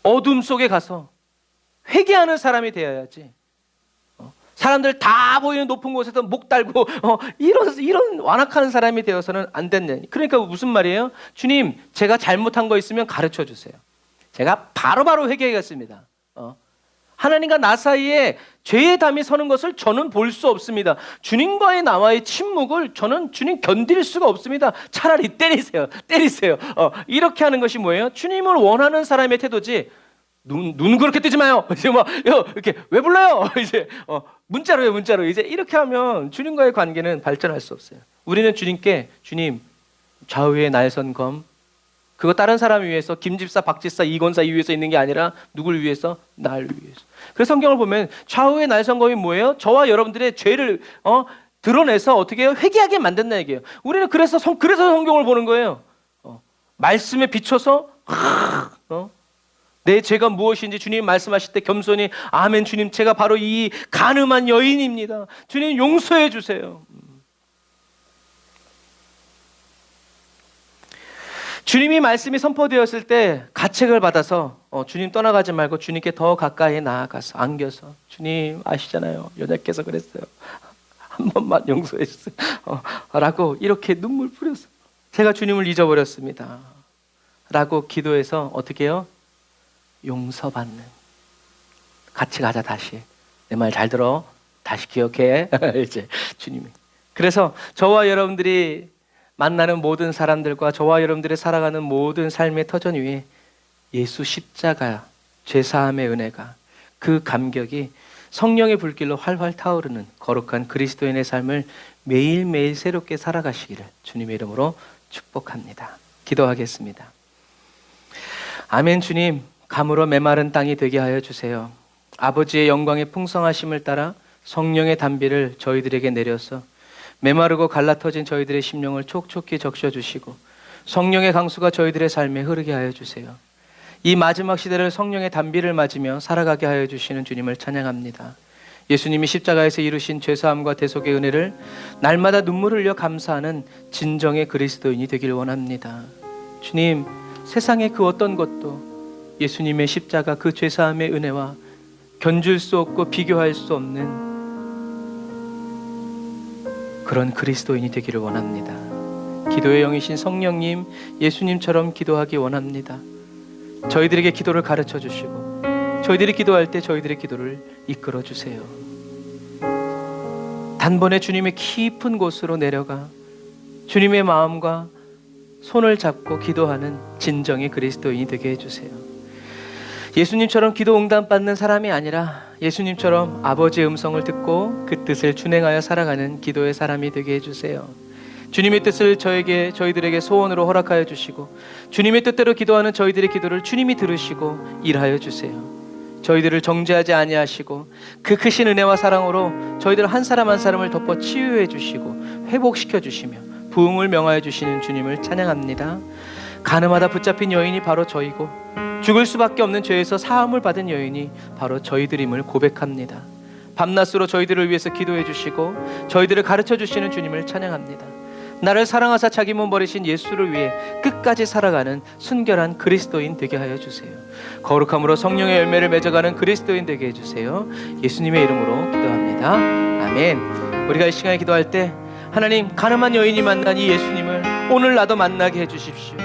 A: 어둠 속에 가서 회개하는 사람이 되어야지. 사람들 다 보이는 높은 곳에서 목 달고 이런 완악한 사람이 되어서는 안 된다. 그러니까 무슨 말이에요? 주님, 제가 잘못한 거 있으면 가르쳐 주세요. 제가 바로바로 회개하겠습니다. 하나님과 나 사이에 죄의 담이 서는 것을 저는 볼 수 없습니다. 주님과의 나와의 침묵을 저는 주님 견딜 수가 없습니다. 차라리 때리세요. 이렇게 하는 것이 뭐예요? 주님을 원하는 사람의 태도지. 눈 그렇게 뜨지 마요. 이제 막 이렇게 왜 불러요? 이제 문자로 이제 이렇게 하면 주님과의 관계는 발전할 수 없어요. 우리는 주님께 주님 좌우의 날선검, 그거 다른 사람을 위해서 김집사, 박집사, 이권사 위해서 있는 게 아니라 누굴 위해서? 날 위해서. 그래서 성경을 보면 좌우의 날선검이 뭐예요? 저와 여러분들의 죄를 드러내서 어떻게 해요? 회개하게 만든다는 얘기예요. 우리는 그래서 성경을 보는 거예요. 말씀에 비춰서 내 죄가 무엇인지 주님 말씀하실 때 겸손히 아멘 주님 제가 바로 이 간음한 여인입니다. 주님 용서해 주세요. 주님이 말씀이 선포되었을 때 가책을 받아서 주님 떠나가지 말고 주님께 더 가까이 나아가서 안겨서 주님 아시잖아요. 여자께서 그랬어요. 한 번만 용서해 주세요. 라고 이렇게 눈물 뿌렸어요. 제가 주님을 잊어버렸습니다. 라고 기도해서 어떻게 해요? 용서받는. 같이 가자 다시. 내 말 잘 들어. 다시 기억해. 이제 주님이. 그래서 저와 여러분들이 만나는 모든 사람들과 저와 여러분들이 살아가는 모든 삶의 터전 위에 예수 십자가, 죄사함의 은혜가, 그 감격이 성령의 불길로 활활 타오르는 거룩한 그리스도인의 삶을 매일매일 새롭게 살아가시기를 주님의 이름으로 축복합니다. 기도하겠습니다. 아멘. 주님, 감으로 메마른 땅이 되게 하여 주세요. 아버지의 영광의 풍성하심을 따라 성령의 단비를 저희들에게 내려서 메마르고 갈라터진 저희들의 심령을 촉촉히 적셔주시고 성령의 강수가 저희들의 삶에 흐르게 하여 주세요. 이 마지막 시대를 성령의 단비를 맞으며 살아가게 하여 주시는 주님을 찬양합니다. 예수님이 십자가에서 이루신 죄사함과 대속의 은혜를 날마다 눈물을 흘려 감사하는 진정의 그리스도인이 되길 원합니다. 주님, 세상의 그 어떤 것도 예수님의 십자가 그 죄사함의 은혜와 견줄 수 없고 비교할 수 없는 그런 그리스도인이 되기를 원합니다. 기도의 영이신 성령님, 예수님처럼 기도하기 원합니다. 저희들에게 기도를 가르쳐 주시고 저희들이 기도할 때 저희들의 기도를 이끌어 주세요. 단번에 주님의 깊은 곳으로 내려가 주님의 마음과 손을 잡고 기도하는 진정의 그리스도인이 되게 해주세요. 예수님처럼 기도 응답받는 사람이 아니라 예수님처럼 아버지의 음성을 듣고 그 뜻을 준행하여 살아가는 기도의 사람이 되게 해주세요. 주님의 뜻을 저희들에게 소원으로 허락하여 주시고 주님의 뜻대로 기도하는 저희들의 기도를 주님이 들으시고 일하여 주세요. 저희들을 정죄하지 아니하시고 그 크신 은혜와 사랑으로 저희들 한 사람 한 사람을 덮어 치유해 주시고 회복시켜 주시며 부흥을 명하여 주시는 주님을 찬양합니다. 간음하다 붙잡힌 여인이 바로 저희고 죽을 수밖에 없는 죄에서 사함을 받은 여인이 바로 저희들임을 고백합니다. 밤낮으로 저희들을 위해서 기도해 주시고 저희들을 가르쳐 주시는 주님을 찬양합니다. 나를 사랑하사 자기 몸 버리신 예수를 위해 끝까지 살아가는 순결한 그리스도인 되게 하여 주세요. 거룩함으로 성령의 열매를 맺어가는 그리스도인 되게 해주세요. 예수님의 이름으로 기도합니다. 아멘. 우리가 이 시간에 기도할 때 하나님, 간음한 여인이 만난 이 예수님을 오늘 나도 만나게 해주십시오.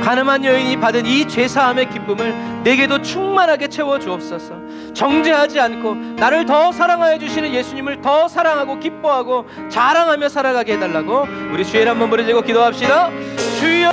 A: 간음한 여인이 받은 이 죄사함의 기쁨을 내게도 충만하게 채워주옵소서. 정죄하지 않고 나를 더 사랑하여 주시는 예수님을 더 사랑하고 기뻐하고 자랑하며 살아가게 해달라고 우리 주의 한번 부르짖고 기도합시다. 주여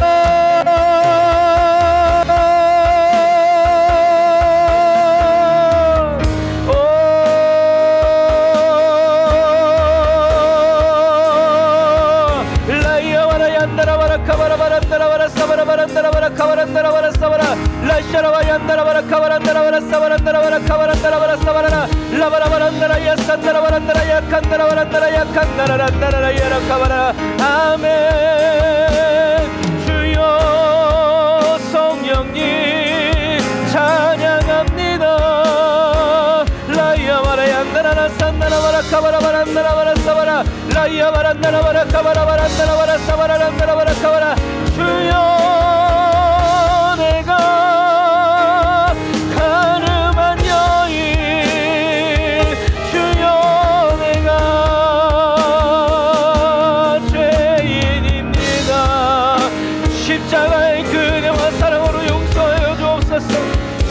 A: 아멘. 주여 성령님 찬양합니다. 라이야 마라야 나라나 산나라 마라 카바라 마라 나라 마라 사바라 라이야 마라 나라 마라 카바라 마라 나라 마라 사바라 나라 마라 카바라. 주여 내가 간음한 여인, 주여 내가 죄인입니다. 십자가의 그네와 사랑으로 용서하여 주옵소서.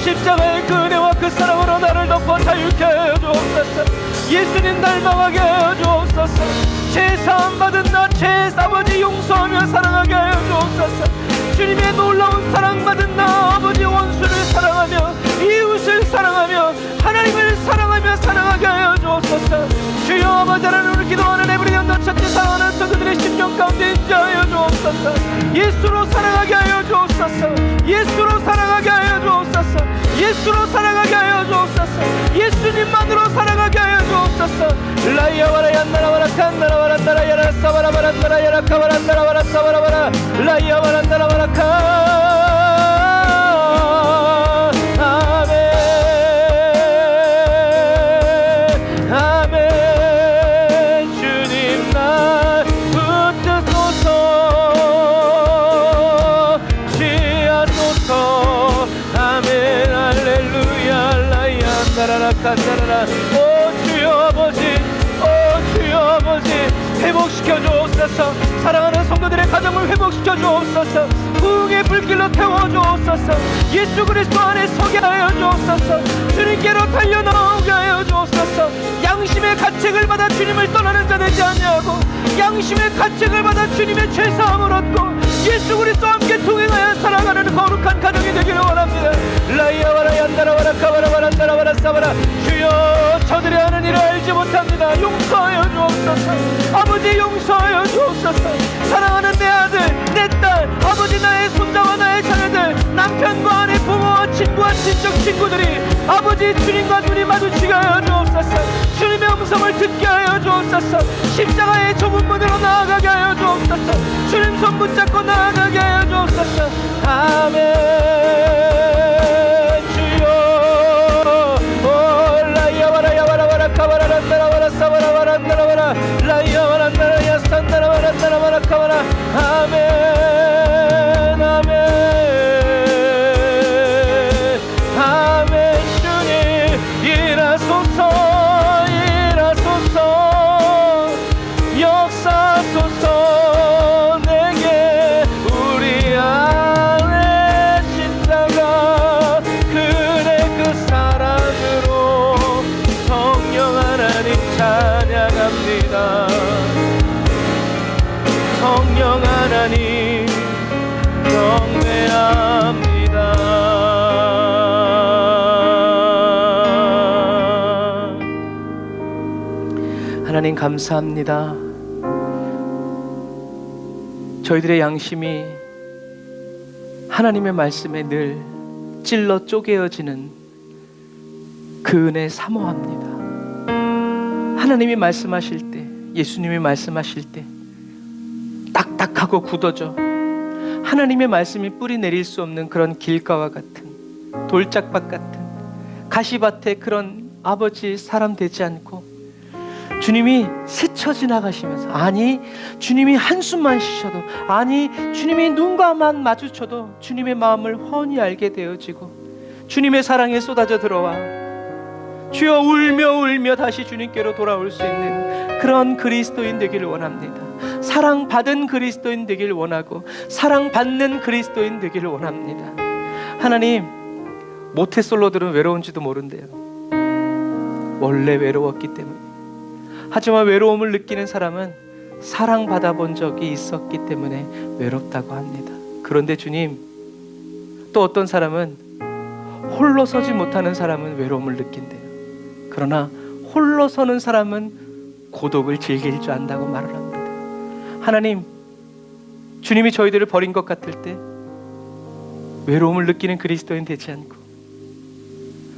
A: 십자가의 그네와 그 사랑으로 나를 덮어 자유케 하여 주옵소서. 예수님 닮아가게 하여 주옵소서. 죄사함 받은 나 죄아버지 용서하며 사랑하게 하여 주옵소서. 주님의 놀라운 사랑받은 나 아버지 원수를 사랑하며 이웃을 사랑하며 하나님을 사랑하며 사랑하게 하여 주옵소서. 주여 아버지 하나님을 기도하는 에브리데이 너처치 사랑하는 성도들의 심령 가운데 인자하여 주옵소서. 예수로 사랑하게 하여 주옵소서. 예수로 사랑하게 하여 주옵소서. 예수로 사랑하게 하여 주옵소서. 예수님만으로 사랑하게 하여 주옵소서. 라이야와라 얀나라와라 칸나라와라 나라야라 사바라바라 나라야라 카바라 나라와라 사바라바라 라이야와라 나라와라 카 칸다라라. 오 주여 아버지, 오 주여 아버지, 회복시켜 주옵소서. 사랑하는 성도들의 가정을 회복시켜 주옵소서. 부흥의 불길로 태워 주옵소서. 예수 그리스도 안에 서게 하여 주옵소서. 주님께로 달려나오게 하여 주옵소서. 양심의 가책을 받아 주님을 떠나는 자 되지 아니하고, 양심의 가책을 받아 주님의 죄사함을 얻고 예수 그리스도와 함께 동행하여 살아가는 거룩한 가정이 되기를 원합니다. 라이아와라 얀다라와라 카바라와라 나라와라 사바라. 주여 저들이 하는 일을 알지 못합니다. 용서하여 주옵소서. 아버지 용서하여 주옵소서. 사랑하는 내 아들 내 딸, 아버지 나의 손자와 나의 자녀들, 남편과 아내, 부모와 친구와 친척 친구들이 아버지 주님과 눈이 마주치게 하여 주옵소서. 주님의 음성을 듣게 하여 주옵소서. 십자가의 좁은 문으로 나아가게 하여 주옵소서. 주님 손 붙잡고 나아가게 하여 주옵소서. 아멘. 주여 오 라이아와라 야와라와라 카바라라 나라와라 사바라와라 나라와라 라이아와라 나라야 산나라와라 나라와라 카바라. 아멘 아멘 아멘. 주님 일하소서 일하소서 역사소서. 내게 우리 안에 십자가 그네 그 사랑으로 성령 하나님 찬양합니다. 성령 하나님 경배합니다. 하나님 감사합니다. 저희들의 양심이 하나님의 말씀에 늘 찔러 쪼개어지는 그 은혜 사모합니다. 하나님이 말씀하실 때, 예수님이 말씀하실 때 딱딱하고 굳어져 하나님의 말씀이 뿌리 내릴 수 없는 그런 길가와 같은, 돌짝밭 같은 가시밭에 그런 아버지 사람 되지 않고, 주님이 스쳐 지나가시면서, 아니 주님이 한숨만 쉬셔도, 아니 주님이 눈과만 마주쳐도 주님의 마음을 훤히 알게 되어지고 주님의 사랑에 쏟아져 들어와 주여 울며 울며 다시 주님께로 돌아올 수 있는 그런 그리스도인 되기를 원합니다. 사랑받은 그리스도인 되기를 원하고 사랑받는 그리스도인 되기를 원합니다. 하나님, 모태솔로들은 외로운지도 모른대요. 원래 외로웠기 때문에. 하지만 외로움을 느끼는 사람은 사랑받아 본 적이 있었기 때문에 외롭다고 합니다. 그런데 주님, 또 어떤 사람은 홀로 서지 못하는 사람은 외로움을 느낀대요. 그러나 홀로 서는 사람은 고독을 즐길 줄 안다고 말을 합니다. 하나님, 주님이 저희들을 버린 것 같을 때 외로움을 느끼는 그리스도인 되지 않고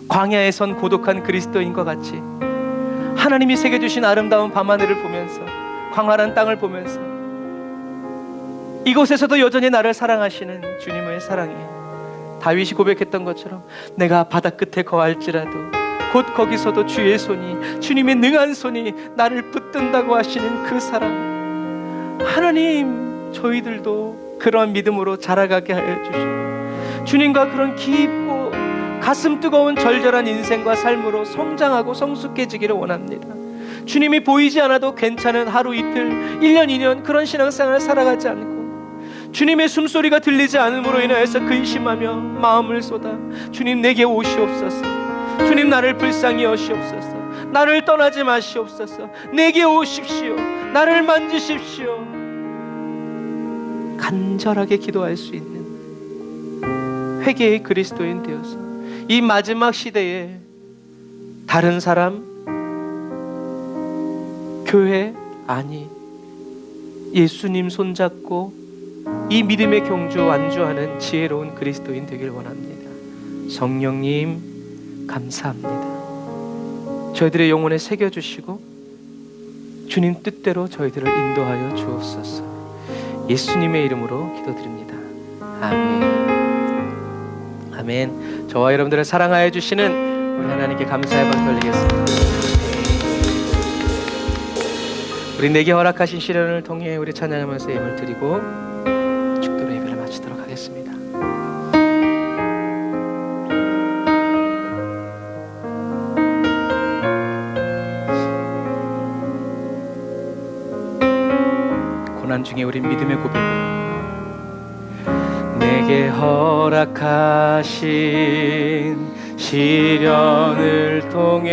A: 광야에 선 고독한 그리스도인과 같이 하나님이 새겨주신 아름다운 밤하늘을 보면서, 광활한 땅을 보면서 이곳에서도 여전히 나를 사랑하시는 주님의 사랑에, 다윗이 고백했던 것처럼 내가 바다 끝에 거할지라도 곧 거기서도 주의 손이, 주님의 능한 손이 나를 붙든다고 하시는 그 사랑. 하나님, 저희들도 그런 믿음으로 자라가게 하여 주시고 주님과 그런 깊고 가슴 뜨거운 절절한 인생과 삶으로 성장하고 성숙해지기를 원합니다. 주님이 보이지 않아도 괜찮은 하루 이틀, 1년 2년 그런 신앙생활을 살아가지 않고 주님의 숨소리가 들리지 않음으로 인하여서 근심하며 마음을 쏟아 주님 내게 오시옵소서, 주님 나를 불쌍히 여시옵소서, 나를 떠나지 마시옵소서, 내게 오십시오, 나를 만지십시오. 간절하게 기도할 수 있는 회개의 그리스도인 되어서 이 마지막 시대에 다른 사람, 교회, 아니 예수님 손잡고 이 믿음의 경주 완주하는 지혜로운 그리스도인 되길 원합니다. 성령님 감사합니다. 저희들의 영혼에 새겨주시고 주님 뜻대로 저희들을 인도하여 주옵소서. 예수님의 이름으로 기도드립니다. 아멘. 아멘. 저와 여러분들을 사랑하여 주시는 우리 하나님께 감사의 박 돌리겠습니다. 우리 내게 허락하신 시련을 통해 우리 찬양하면서 예물 드리고 축도로 예배를 마치도록 하겠습니다. 기도하는 중에 우리 믿음의 고백을 내게 허락하신 시련을 통해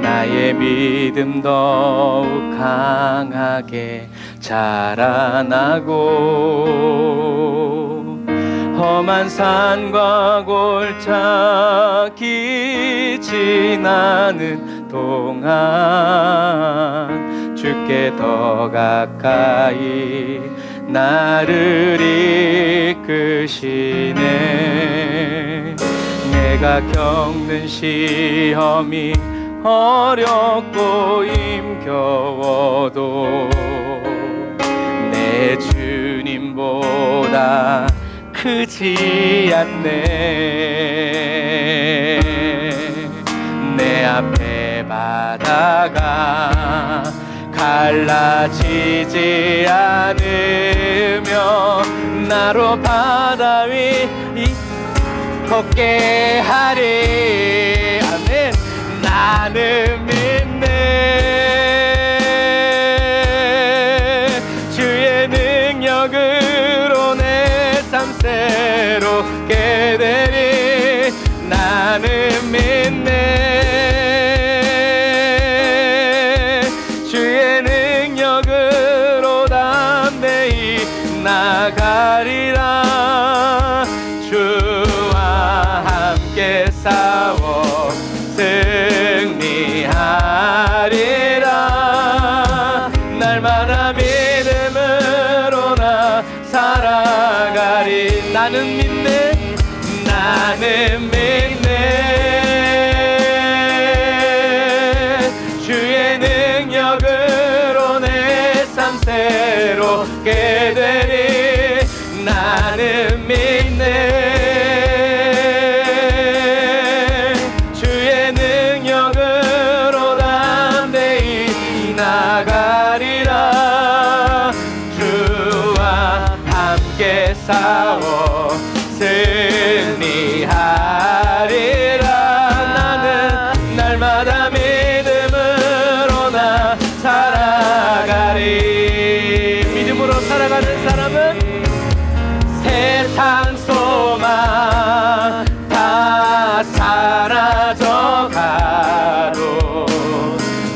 A: 나의 믿음 더욱 강하게 자라나고 험한 산과 골짜기 지나는 동안 주께 더 가까이 나를 이끄시네. 내가 겪는 시험이 어렵고 힘겨워도 내 주님보다 크지 않네. 내 앞에 바다가 갈라지지 않으며 나로 바다 위 걷게 하리. 아멘. 나는 믿네. 주의 능력으로 내 삶 새롭게 되리. 나는 믿네. 주의 능력으로 담대히 나가리라. 주와 함께 싸워 승리하리라. 날마다 믿음으로 나 살아가리. 나는 믿네. 나는 믿네. 주의 능력으로 내 삶 새롭게 되리. 나는 믿네. 주의 능력으로 담대히 나가리라. 주와 함께 싸워 승리하리라. 나는 날마다 믿음으로 나 살아가리. 믿음으로 살아가는 사람은 세상 소망 다 사라져가도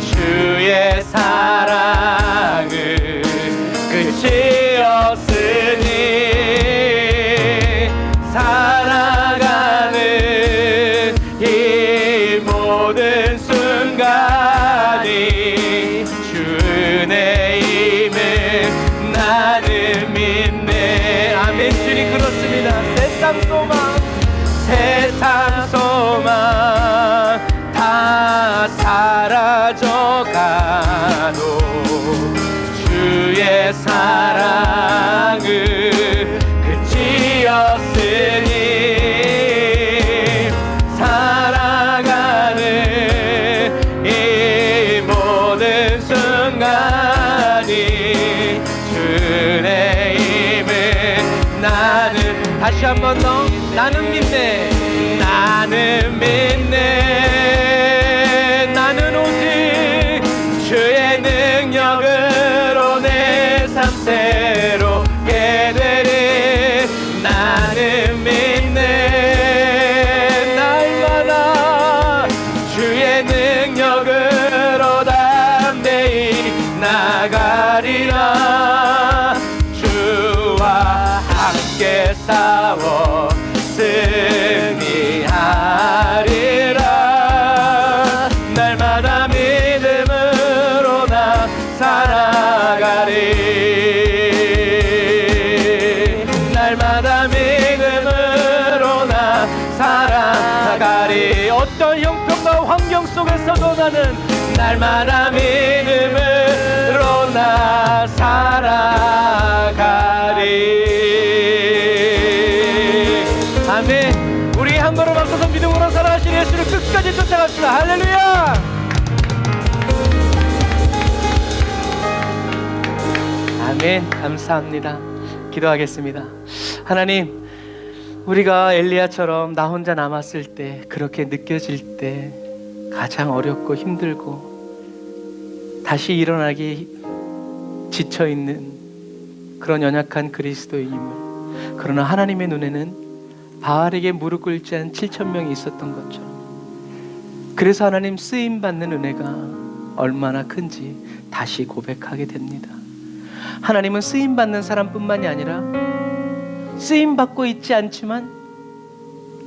A: 주의 사랑은 끝이 없으니 살아가는 이 모든 순간이 주의 힘을 나는 믿네. 아멘. 주님 그렇습니다. 세상 소망 다 사라져가도 주의 사랑은 끝이 없으니 살아가는 이 모든 순간이 주의 힘을 나는 다시 한 번 더 나는 믿네. 나는 믿네. 나는 오직 주의 능력으로 내 삶 새롭게 되리. 나는 믿네. 날마다 주의 능력으로 담대히 나가리라. 주와 함께 싸워 승리하리라. 날마다 믿음으로 나 살아가리. 날마다 믿음으로 나 살아가리. 어떤 형편과 환경 속에서도 나는 날마다 믿음으로 나 살아가리. 아멘. 우리 한 걸음 앞서서 믿음으로 살아가신 예수를 끝까지 쫓아갑시다. 할렐루야. 아멘. 감사합니다. 기도하겠습니다. 하나님, 우리가 엘리야처럼 나 혼자 남았을 때, 그렇게 느껴질 때 가장 어렵고 힘들고 다시 일어나기 지쳐있는 그런 연약한 그리스도인임을, 그러나 하나님의 눈에는 바알에게 무릎 꿇지 않은 7,000명이 있었던 것처럼, 그래서 하나님 쓰임받는 은혜가 얼마나 큰지 다시 고백하게 됩니다. 하나님은 쓰임받는 사람뿐만이 아니라 쓰임받고 있지 않지만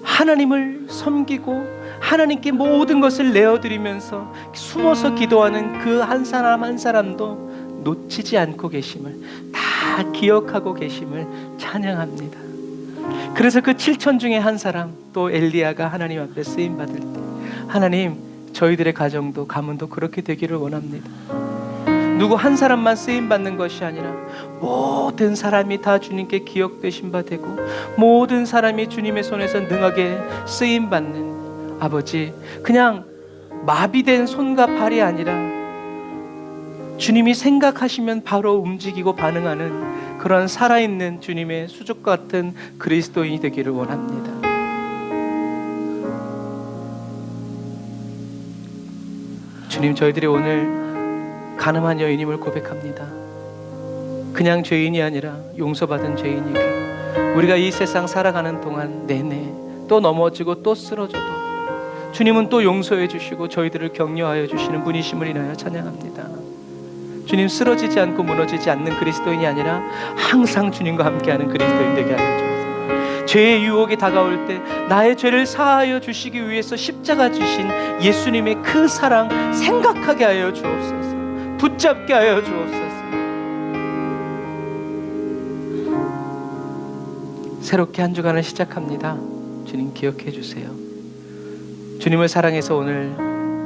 A: 하나님을 섬기고 하나님께 모든 것을 내어드리면서 숨어서 기도하는 그 한 사람 한 사람도 놓치지 않고 계심을, 다 기억하고 계심을 찬양합니다. 그래서 그 7천 중에 한 사람, 또 엘리야가 하나님 앞에 쓰임받을 때, 하나님 저희들의 가정도 가문도 그렇게 되기를 원합니다. 누구 한 사람만 쓰임받는 것이 아니라 모든 사람이 다 주님께 기억되신 바 되고 모든 사람이 주님의 손에서 능하게 쓰임받는, 아버지, 그냥 마비된 손과 발이 아니라 주님이 생각하시면 바로 움직이고 반응하는 그런 살아있는 주님의 수족 같은 그리스도인이 되기를 원합니다. 주님, 저희들이 오늘 가늠한 여인임을 고백합니다. 그냥 죄인이 아니라 용서받은 죄인이고, 우리가 이 세상 살아가는 동안 내내 또 넘어지고 또 쓰러져도 주님은 또 용서해 주시고 저희들을 격려하여 주시는 분이심을 인하여 찬양합니다. 주님, 쓰러지지 않고 무너지지 않는 그리스도인이 아니라 항상 주님과 함께하는 그리스도인 되게 하여 주옵소서. 죄의 유혹이 다가올 때 나의 죄를 사하여 주시기 위해서 십자가 주신 예수님의 그 사랑 생각하게 하여 주옵소서. 붙잡게 하여 주옵소서. 새롭게 한 주간을 시작합니다. 주님, 기억해 주세요. 주님을 사랑해서 오늘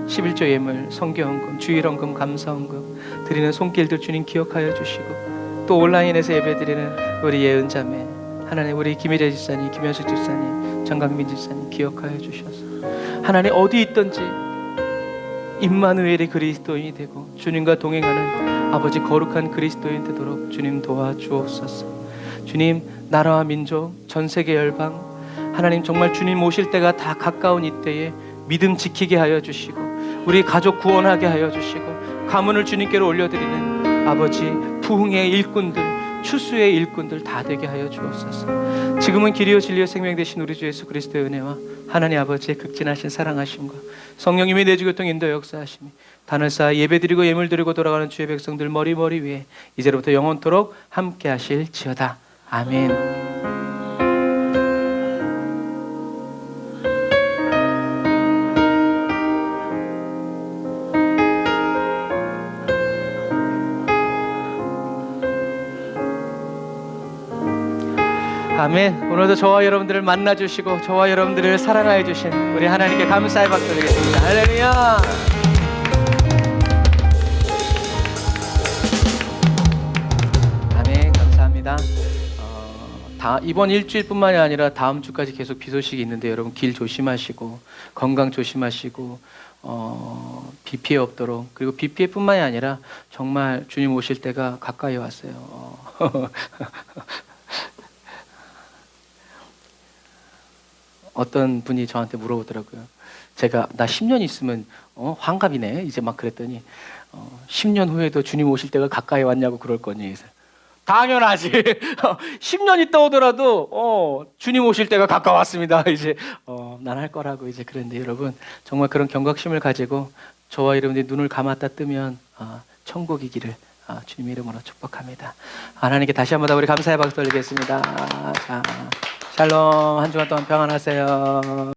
A: 11조 예물, 성교헌금, 주일헌금, 감사헌금 드리는 손길들 주님 기억하여 주시고, 또 온라인에서 예배드리는 우리 예은자매, 하나님 우리 김일혜 집사님, 김현숙 집사님, 정강민 집사님 기억하여 주셔서 하나님 어디 있든지 임마누엘의 그리스도인이 되고 주님과 동행하는 아버지 거룩한 그리스도인 되도록 주님 도와주옵소서. 주님, 나라와 민족, 전 세계 열방, 하나님 정말 주님 오실 때가 다 가까운 이때에 믿음 지키게 하여 주시고 우리 가족 구원하게 하여 주시고 가문을 주님께로 올려드리는 아버지 부흥의 일꾼들, 추수의 일꾼들 다 되게 하여 주옵소서. 지금은 길이요 진리요 생명 되신 우리 주 예수 그리스도의 은혜와 하나님 아버지의 극진하신 사랑하심과 성령님의 내주교통 인도 역사하심이 단을 쌓아 예배드리고 예물드리고 돌아가는 주의 백성들 머리 위에 이제로부터 영원토록 함께 하실지어다. 아멘. 아멘. 오늘도 저와 여러분들을 만나주시고 저와 여러분들을 사랑하여 주신 우리 하나님께 감사의 박수 드리겠습니다. 할렐루야. 아멘. 감사합니다. 이번 일주일뿐만이 아니라 다음 주까지 계속 비 소식이 있는데 여러분 길 조심하시고 건강 조심하시고 비 피해 없도록, 그리고 비 피해뿐만이 아니라 정말 주님 오실 때가 가까이 왔어요. 어떤 분이 저한테 물어보더라고요. 제가 나 10년 있으면 환갑이네 이제 막 그랬더니 10년 후에도 주님 오실 때가 가까이 왔냐고 그럴 거니. 그래서 당연하지. 10년 있다 오더라도 주님 오실 때가 가까웠습니다. 이제 난 할 거라고 이제 그랬는데, 여러분 정말 그런 경각심을 가지고 저와 여러분들이 눈을 감았다 뜨면 천국이기를 주님의 이름으로 축복합니다. 하나님께 다시 한번 더 우리 감사의 박수 올리겠습니다. 자, 샬롬. 한 주간 동안 평안하세요.